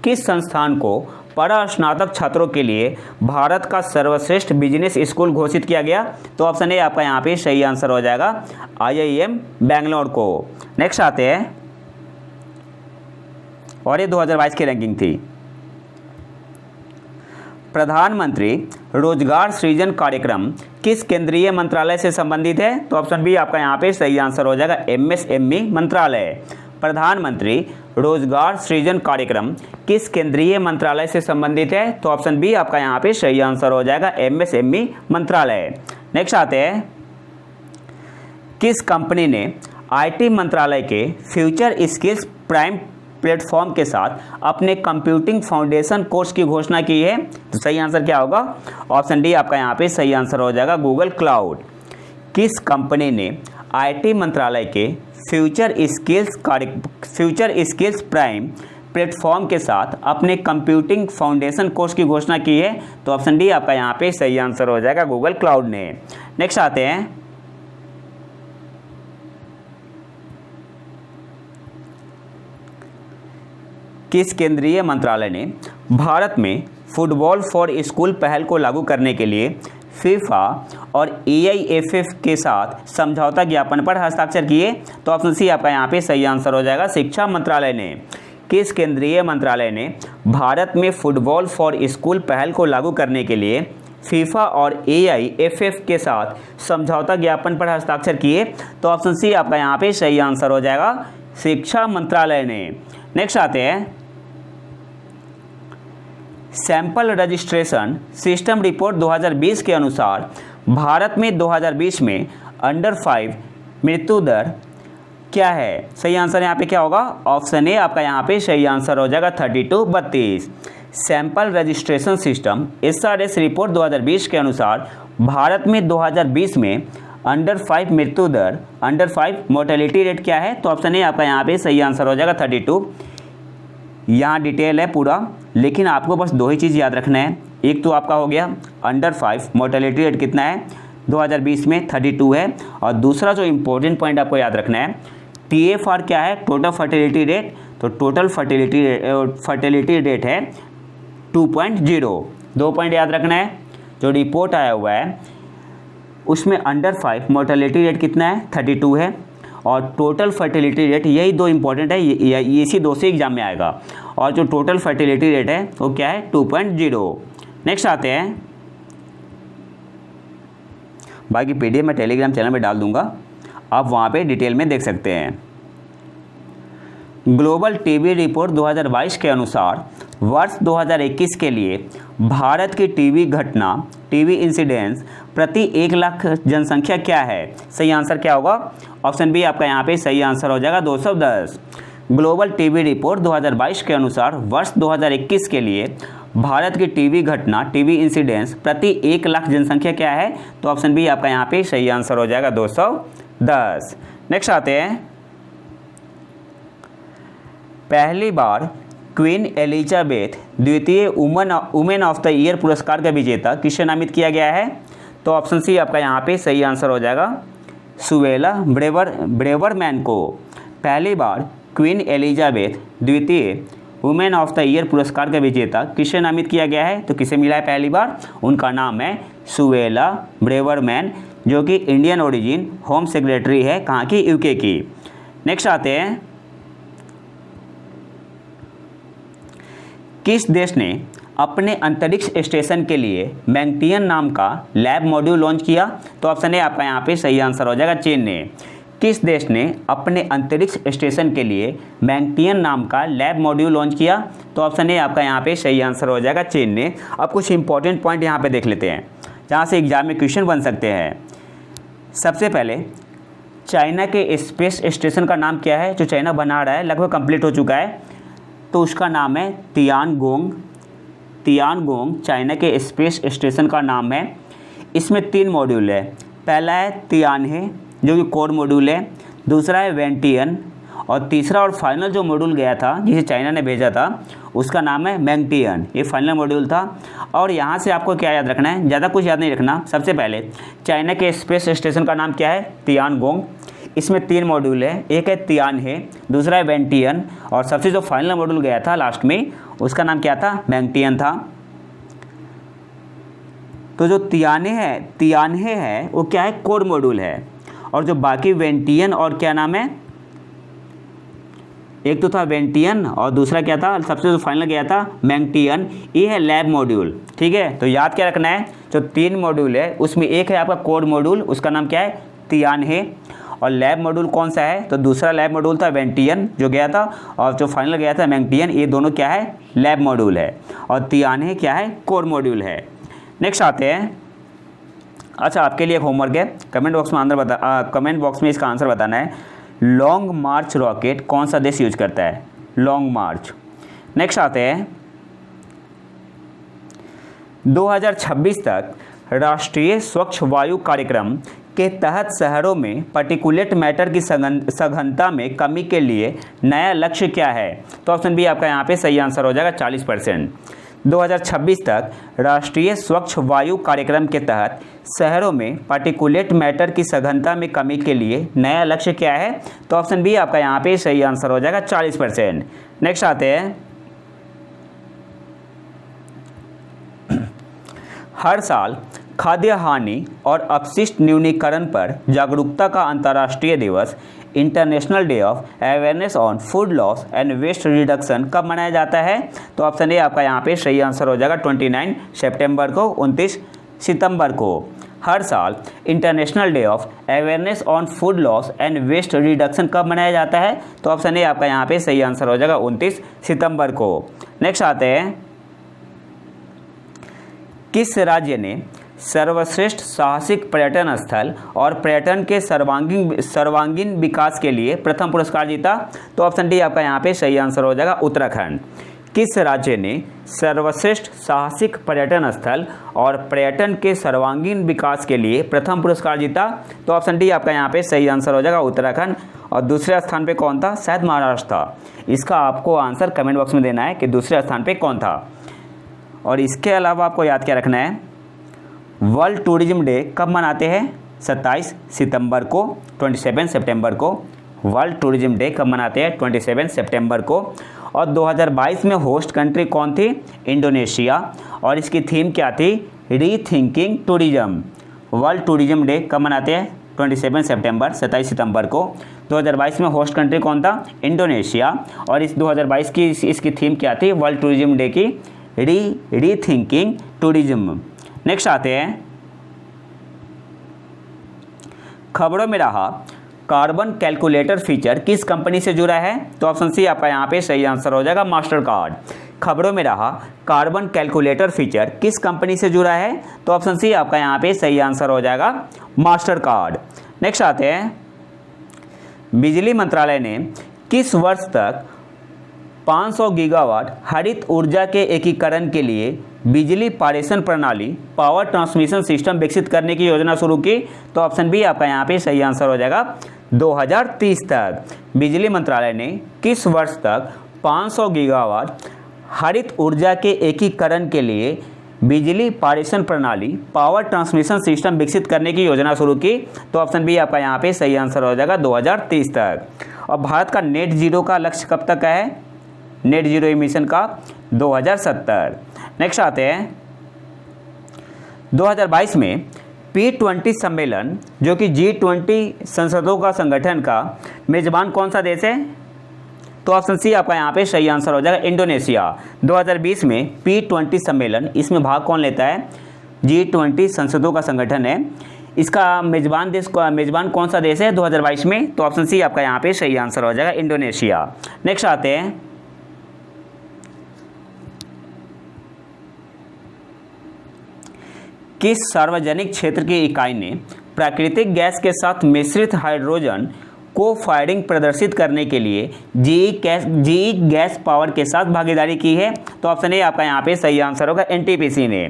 किस संस्थान को परास्नातक छात्रों के लिए भारत का सर्वश्रेष्ठ बिजनेस स्कूल घोषित किया गया? तो ऑप्शन ए आपका यहाँ पे सही आंसर हो जाएगा, IIM बैंगलोर को। नेक्स्ट आते हैं, और ये 2022 की रैंकिंग थी। प्रधानमंत्री रोजगार सृजन कार्यक्रम किस केंद्रीय मंत्रालय से संबंधित है? तो ऑप्शन बी आपका यहाँ पे सही आंसर हो जाएगा, MSME मंत्रालय। प्रधानमंत्री रोजगार सृजन कार्यक्रम किस केंद्रीय मंत्रालय से संबंधित है? तो ऑप्शन बी आपका यहाँ पे सही आंसर हो जाएगा, MSME मंत्रालय। नेक्स्ट आते हैं, किस कंपनी ने IT मंत्रालय के फ्यूचर स्किल्स प्राइम प्लेटफॉर्म के साथ अपने कंप्यूटिंग फाउंडेशन कोर्स की घोषणा की है? तो सही आंसर क्या होगा? ऑप्शन डी आपका यहाँ पे सही आंसर हो जाएगा, गूगल क्लाउड। किस कंपनी ने IT मंत्रालय के फ्यूचर स्किल्स प्राइम प्लेटफॉर्म के साथ अपने कंप्यूटिंग फाउंडेशन कोर्स की घोषणा की है? तो ऑप्शन डी आपका यहाँ पे सही आंसर हो जाएगा, गूगल क्लाउड ने। नेक्स्ट आते हैं, किस केंद्रीय मंत्रालय ने भारत में फुटबॉल फॉर स्कूल पहल को लागू करने के लिए फीफा और AIFF के साथ समझौता ज्ञापन पर हस्ताक्षर किए? तो ऑप्शन सी आपका यहाँ पे सही आंसर हो जाएगा। शिक्षा मंत्रालय ने, किस केंद्रीय मंत्रालय ने भारत में फुटबॉल फॉर स्कूल पहल को लागू करने के लिए फीफा और AIFF के साथ समझौता ज्ञापन पर हस्ताक्षर किए? तो ऑप्शन सी आपका यहाँ पे सही आंसर हो जाएगा, शिक्षा मंत्रालय ने। नेक्स्ट आते हैं, सैंपल रजिस्ट्रेशन सिस्टम रिपोर्ट 2020 के अनुसार भारत में 2020 में अंडर 5 मृत्यु दर क्या है? सही आंसर यहाँ पे क्या होगा? ऑप्शन ए आपका यहाँ पे सही आंसर हो जाएगा 32 sample registration system SRS report 2020 के अनुसार भारत में 2020 में अंडर 5 मृत्यु दर, अंडर 5 मोर्टेलिटी रेट क्या है? तो ऑप्शन ए आपका यहाँ पे सही आंसर हो जाएगा 32। यहाँ डिटेल है पूरा, लेकिन आपको बस दो ही चीज़ याद रखना है। एक तो आपका हो गया अंडर 5 मोर्टेलिटी रेट कितना है 2020 में 32 है, और दूसरा जो इम्पोर्टेंट पॉइंट आपको याद रखना है TFR क्या है? Total fertility rate. तो टोटल फर्टिलिटी रेट है 2.0। 2 पॉइंट याद रखना है। जो रिपोर्ट आया हुआ है उसमें अंडर 5 मोर्टेलिटी रेट कितना है 32 है, और टोटल फर्टिलिटी रेट, यही दो इंपॉर्टेंट है, इसी दो से एग्जाम में आएगा। और जो टोटल फर्टिलिटी रेट है वो क्या है 2.0। नेक्स्ट आते हैं, बाकी PDF मैं टेलीग्राम चैनल में डाल दूंगा, आप वहाँ पे डिटेल में देख सकते हैं। ग्लोबल टीबी रिपोर्ट 2022 के अनुसार वर्ष 2021 के लिए भारत की टीबी इंसिडेंस प्रति 1 लाख जनसंख्या क्या है? सही आंसर क्या होगा? ऑप्शन बी आपका यहाँ पे सही आंसर हो जाएगा 210। ग्लोबल टीबी रिपोर्ट 2022 के अनुसार वर्ष 2021 के लिए भारत की टीबी इंसिडेंस प्रति 1 लाख जनसंख्या क्या है? तो ऑप्शन बी आपका यहाँ पे सही आंसर हो जाएगा 210। नेक्स्ट आते हैं, पहली बार क्वीन एलिजाबेथ द्वितीय वुमेन ऑफ द ईयर पुरस्कार का विजेता किसे नामित किया गया है? तो ऑप्शन सी आपका यहाँ पे सही आंसर हो जाएगा सुवेला ब्रेवरमैन को। पहली बार क्वीन एलिजाबेथ द्वितीय वुमेन ऑफ द ईयर पुरस्कार का विजेता किसे नामित किया गया है? तो किसे मिला है पहली बार? उनका नाम है सुवेला ब्रेवरमैन, जो कि इंडियन ओरिजिन होम सेक्रेटरी है, कहाँ की? UK की। नेक्स्ट आते हैं, किस देश ने अपने अंतरिक्ष स्टेशन के लिए मैंगटियन नाम का लैब मॉड्यूल लॉन्च किया? तो ऑप्शन है आपका यहाँ पे सही आंसर हो जाएगा चीन ने। किस देश ने अपने अंतरिक्ष स्टेशन के लिए मैंगटियन नाम का लैब मॉड्यूल लॉन्च किया? तो ऑप्शन है आपका यहाँ पे सही आंसर हो जाएगा चीन ने। अब कुछ इंपॉर्टेंट पॉइंट यहाँ पे देख लेते हैं जहाँ से एग्जाम में क्वेश्चन बन सकते हैं। सबसे पहले, चाइना के स्पेस स्टेशन का नाम क्या है जो चाइना बना रहा है, लगभग कंप्लीट हो चुका है? तो उसका नाम है तियानगोंग चाइना के स्पेस स्टेशन का नाम है। इसमें 3 मॉड्यूल है। पहला है तियानहे जो कि कोर मॉड्यूल है, दूसरा है वेंटियन, और तीसरा और फाइनल जो मॉड्यूल गया था जिसे चाइना ने भेजा था उसका नाम है मैंगटियन। ये फाइनल मॉड्यूल था। और यहाँ से आपको क्या याद रखना है? ज़्यादा कुछ याद नहीं रखना। सबसे पहले चाइना के स्पेस स्टेशन का नाम क्या है? तियानगोंग। इसमें 3 मॉड्यूल है, एक है तियानहे, दूसरा है वेंटियन, और सबसे जो फाइनल मॉड्यूल गया था लास्ट में उसका नाम क्या था? मैंगटियन था। तो जो तियानहे है वो क्या है? कोर मॉड्यूल है। और जो बाकी वेंटियन और क्या नाम है, एक तो था वेंटियन और दूसरा क्या था, सबसे जो फाइनल गया था मैंगटियन, ये है लैब मॉड्यूल। ठीक है, तो याद क्या रखना है, जो 3 मॉड्यूल है उसमें एक है आपका कोर मॉड्यूल, उसका नाम क्या है? तियानहे। और लैब मॉड्यूल कौन सा है? तो दूसरा लैब मॉड्यूल था वेंटियन जो गया था, और जो फाइनल गया था मैंगटियन। ये दोनों क्या है? लैब मॉड्यूल है। और तियानहे क्या है? कोर मॉड्यूल है। नेक्स्ट आते हैं, अच्छा आपके लिए एक होमवर्क है, कमेंट बॉक्स में इसका आंसर बताना है। लॉन्ग मार्च रॉकेट कौन सा देश यूज करता है? लॉन्ग मार्च। नेक्स्ट आते हैं, 2026 तक राष्ट्रीय स्वच्छ वायु कार्यक्रम के तहत शहरों में पार्टिकुलेट मैटर की सघनता में कमी के लिए नया लक्ष्य क्या है? तो ऑप्शन बी आपका यहाँ पे सही आंसर हो जाएगा 40%। 2026 तक राष्ट्रीय स्वच्छ वायु कार्यक्रम के तहत शहरों में पार्टिकुलेट मैटर की सघनता में कमी के लिए नया लक्ष्य क्या है? तो ऑप्शन बी आपका यहाँ पे सही आंसर हो जाएगा 40%। नेक्स्ट आते हैं, हर साल खाद्य हानि और अपशिष्ट न्यूनीकरण पर जागरूकता का अंतर्राष्ट्रीय दिवस international day of awareness on food loss and waste reduction कब मनाया जाता है? तो ऑप्शन ए आपका यहाँ पे सही आंसर हो जाएगा 29 सितंबर को, 29 सितंबर को। हर साल international day of awareness on food loss and waste reduction कब मनाया जाता है? तो ऑप्शन ए आपका यहाँ पे सही आंसर हो जाएगा 29 सितंबर को। नेक्स्ट आते हैं, किस राज्य ने सर्वश्रेष्ठ साहसिक पर्यटन स्थल और पर्यटन के सर्वांगीण विकास के लिए प्रथम पुरस्कार जीता? तो ऑप्शन डी आपका यहाँ पे सही आंसर हो जाएगा उत्तराखंड। किस राज्य ने सर्वश्रेष्ठ साहसिक पर्यटन स्थल और पर्यटन के सर्वांगीण विकास के लिए प्रथम पुरस्कार जीता? तो ऑप्शन डी आपका यहाँ पे सही आंसर हो जाएगा उत्तराखंड। और दूसरे स्थान पे कौन था? शायद महाराष्ट्र था। इसका आपको आंसर कमेंट बॉक्स में देना है कि दूसरे स्थान पे कौन था। और इसके अलावा आपको याद क्या रखना है, वर्ल्ड टूरिज्म डे कब मनाते हैं? 27 सितंबर को, 27 सितंबर को। वर्ल्ड टूरिज्म डे कब मनाते हैं? 27 सितंबर को। और 2022 में होस्ट कंट्री कौन थी? इंडोनेशिया। और इसकी थीम क्या थी? Rethinking tourism. World tourism day कब मनाते हैं? 27 सितंबर, 27 सितंबर को। 2022 में होस्ट कंट्री कौन था? इंडोनेशिया। और इस 2022 की इसकी थीम क्या थी वर्ल्ड टूरिज्म डे की? Rethinking tourism. नेक्स्ट आते हैं, खबरों में रहा कार्बन कैलकुलेटर फीचर किस कंपनी से जुड़ा है? तो ऑप्शन सी आपका यहाँ पे सही आंसर हो जाएगा मास्टर कार्ड। खबरों में रहा कार्बन कैलकुलेटर फीचर किस कंपनी से जुड़ा है? तो ऑप्शन सी आपका यहाँ पे सही आंसर हो जाएगा मास्टर कार्ड। नेक्स्ट आते हैं, बिजली मंत्रालय ने किस वर्ष तक 500 गीगावाट हरित ऊर्जा के एकीकरण के लिए बिजली पारेषण प्रणाली पावर ट्रांसमिशन सिस्टम विकसित करने की योजना शुरू की? तो ऑप्शन बी आपका यहाँ पे सही आंसर हो जाएगा 2030 तक। बिजली मंत्रालय ने किस वर्ष तक 500 गीगावाट हरित ऊर्जा के एकीकरण के लिए बिजली पारेषण प्रणाली पावर ट्रांसमिशन सिस्टम विकसित करने की योजना शुरू की? तो ऑप्शन बी आपका यहाँ पे सही आंसर हो जाएगा 2030 तक। और भारत का नेट जीरो का लक्ष्य कब तक का है? नेट जीरो इमिशन का 2070। नेक्स्ट आते हैं, 2022 में P20 सम्मेलन जो कि G20 संसदों का संगठन का मेजबान कौन सा देश है? तो ऑप्शन सी आपका यहाँ पे सही आंसर हो जाएगा इंडोनेशिया। 2020 में P20 सम्मेलन, इसमें भाग कौन लेता है? G20 संसदों का संगठन है। इसका मेजबान कौन सा देश है 2022 में? तो ऑप्शन सी आपका यहाँ पे सही आंसर हो जाएगा इंडोनेशिया। नेक्स्ट आते हैं, किस सार्वजनिक क्षेत्र की इकाई ने प्राकृतिक गैस के साथ मिश्रित हाइड्रोजन को फायरिंग प्रदर्शित करने के लिए जीई गैस पावर के साथ भागीदारी की है? तो ऑप्शन ए आपका यहाँ पे सही आंसर होगा एनटीपीसी ने।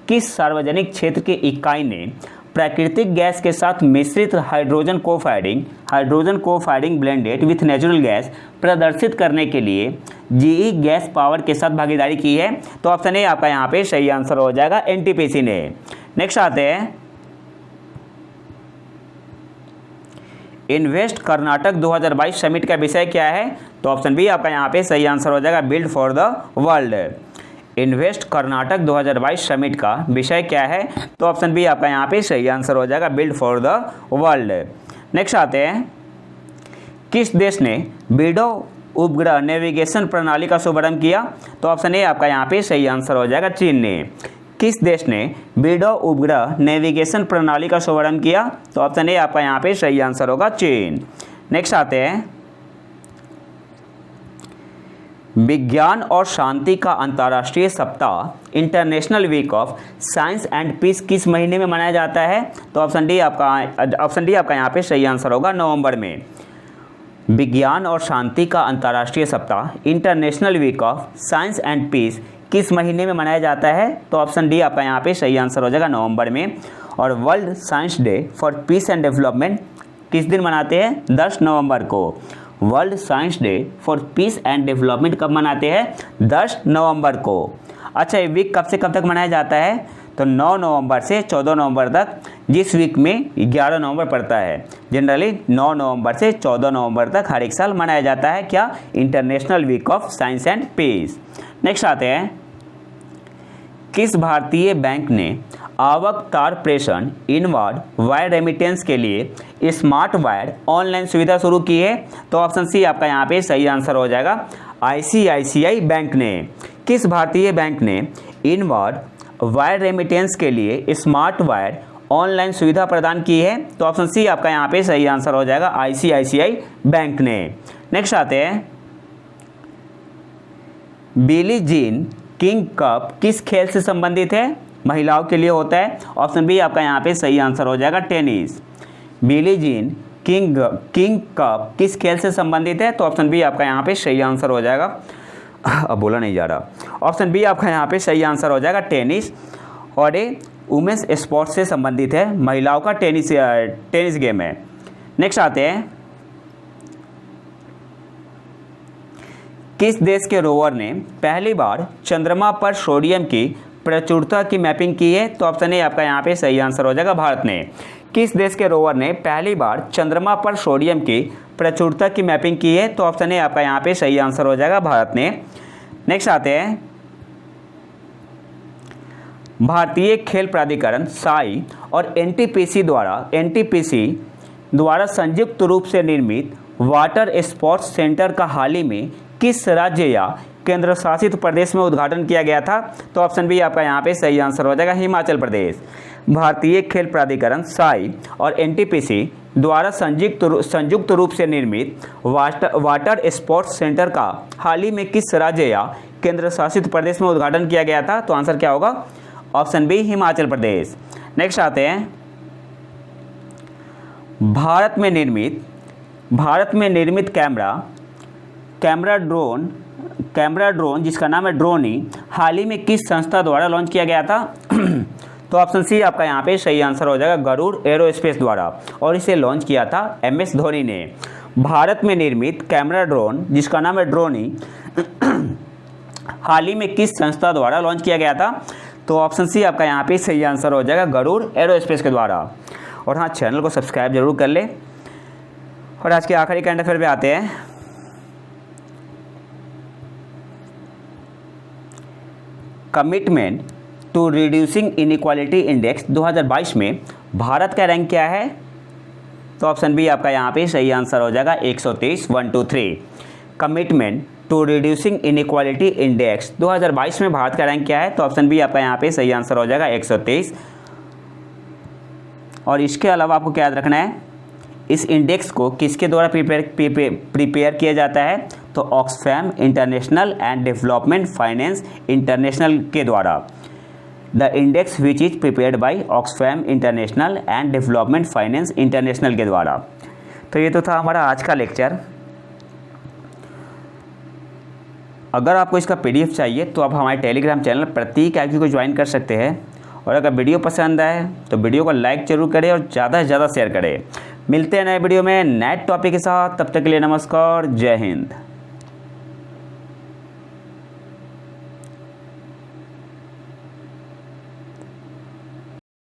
किस सार्वजनिक क्षेत्र की इकाई ने प्राकृतिक गैस के साथ मिश्रित हाइड्रोजन को firing blended with natural gas प्रदर्शित करने के लिए जीई गैस पावर के साथ भागीदारी की है? तो ऑप्शन ए आपका यहाँ पे सही आंसर हो जाएगा एनटीपीसी ने। नेक्स्ट आते हैं, इन्वेस्ट कर्नाटक 2022 समिट का विषय क्या है? तो ऑप्शन बी आपका यहाँ पे सही आंसर हो जाएगा build for the world. Invest Karnataka 2022 summit का विषय क्या है? तो ऑप्शन बी आपका यहाँ पे सही आंसर हो जाएगा build for the world. Next आते हैं, किस देश ने बीडो उपग्रह नेविगेशन प्रणाली का शुभारंभ किया? तो ऑप्शन ए आपका यहाँ पे सही आंसर हो जाएगा चीन ने। किस देश ने बीडो उपग्रह नेविगेशन प्रणाली का शुभारंभ किया? तो ऑप्शन ए आपका यहाँ पे सही आंसर होगा चीन। नेक्स्ट आते हैं, विज्ञान और शांति का अंतर्राष्ट्रीय सप्ताह international week of science and peace किस महीने में मनाया जाता है? तो ऑप्शन डी आपका यहाँ पे सही आंसर होगा नवंबर में। विज्ञान और शांति का अंतर्राष्ट्रीय सप्ताह international week of science and peace किस महीने में मनाया जाता है? तो ऑप्शन डी आपका यहाँ पे सही आंसर हो जाएगा नवंबर में। और world science day for piece and development किस दिन मनाते हैं? 10 नवंबर को। World science day for piece and development कब मनाते हैं? 10 नवंबर को। अच्छा, ये वीक कब से कब तक मनाया जाता है? तो 9 नवंबर से 14 नवंबर तक, जिस वीक में 11 नवंबर पड़ता है। जनरली 9 नवंबर से 14 नवंबर तक हर एक साल मनाया जाता है क्या? International week of science and peace. Next आते हैं, किस भारतीय बैंक ने आवक तार प्रेषण इनवार्ड वायर रेमिटेंस के लिए स्मार्ट वायर ऑनलाइन सुविधा शुरू की है? तो ऑप्शन सी आपका यहाँ पे सही आंसर हो जाएगा, आईसीआईसीआई बैंक ने। किस भारतीय बैंक ने इनवार्ड वायर रेमिटेंस के लिए स्मार्ट वायर ऑनलाइन सुविधा प्रदान की है? तो ऑप्शन सी आपका यहाँ पे सही आंसर हो जाएगा, आईसीआईसीआई बैंक ने। नेक्स्ट आते हैं, बिली जीन किंग कप किस खेल से संबंधित है? महिलाओं के लिए होता है। ऑप्शन बी आपका यहाँ पे सही आंसर हो जाएगा, tennis. Billie Jean King cup किस खेल से संबंधित है? तो ऑप्शन बी आपका यहाँ पे सही आंसर हो जाएगा, अब बोला नहीं जा रहा, ऑप्शन बी आपका यहाँ पे सही आंसर हो जाएगा, टेनिस। और ये वुमेन्स स्पोर्ट्स से संबंधित है, महिलाओं का टेनिस गेम है। नेक्स्ट आते हैं, किस देश के रोवर ने पहली बार चंद्रमा पर सोडियम की प्रचुरता की मैपिंग की है? तो ऑप्शन ए आपका यहाँ पे सही आंसर हो जाएगा, भारत ने। किस देश के रोवर ने पहली बार चंद्रमा पर सोडियम की प्रचुरता की मैपिंग की है? तो ऑप्शन ए आपका यहाँ पे सही आंसर हो जाएगा, भारत ने। नेक्स्ट आते हैं, भारतीय खेल प्राधिकरण साई और एनटीपीसी द्वारा संयुक्त रूप से निर्मित वाटर स्पोर्ट्स सेंटर का हाल ही में किस राज्य या केंद्र शासित प्रदेश में उद्घाटन किया गया था? तो ऑप्शन बी आपका यहाँ पे सही आंसर हो जाएगा, हिमाचल प्रदेश। भारतीय खेल प्राधिकरण साई और एनटीपीसी द्वारा संयुक्त रूप से निर्मित वाटर स्पोर्ट्स सेंटर का हाल ही में किस राज्य या केंद्र शासित प्रदेश में उद्घाटन किया गया था? तो आंसर क्या होगा, option B, Himachal Pradesh. Next आते हैं, भारत में निर्मित कैमरा ड्रोन जिसका नाम है ड्रोनी हाल ही में किस संस्था द्वारा लॉन्च किया गया था? तो ऑप्शन सी आपका यहाँ पे सही आंसर हो जाएगा, गरुड़ एरोस्पेस द्वारा, और इसे लॉन्च किया था एमएस धोनी ने। भारत में निर्मित कैमरा ड्रोन जिसका नाम है ड्रोनी हाल ही में किस संस्था द्वारा लॉन्च किया गया था? तो ऑप्शन सी आपका यहाँ पे सही आंसर हो जाएगा, गरुड़ एरोस्पेस के द्वारा। और हाँ, चैनल को सब्सक्राइब जरूर कर ले। और आज के आखिरी करंट अफेयर पे आते हैं, commitment to reducing inequality index 2022 में भारत का रैंक क्या है? तो ऑप्शन बी आपका यहाँ पे सही आंसर हो जाएगा, 130, 123। Commitment to reducing inequality index 2022 में भारत का रैंक क्या है? तो ऑप्शन बी आपका यहाँ पे सही आंसर हो जाएगा, 123। और इसके अलावा आपको क्या याद रखना है, इस इंडेक्स को किसके द्वारा प्रिपेयर किया जाता है? तो Oxfam international and development finance international के द्वारा। The index which is prepared by Oxfam international and development finance international के द्वारा। तो ये तो था हमारा आज का लेक्चर। अगर आपको इसका पीडीएफ चाहिए तो आप हमारे टेलीग्राम चैनल प्रतीक IQ को ज्वाइन कर सकते हैं। और अगर वीडियो पसंद आए तो वीडियो को लाइक जरूर करें और ज़्यादा से ज़्यादा शेयर करें। मिलते हैं नए वीडियो में नए टॉपिक के साथ, तब तक के लिए नमस्कार, जय हिंद।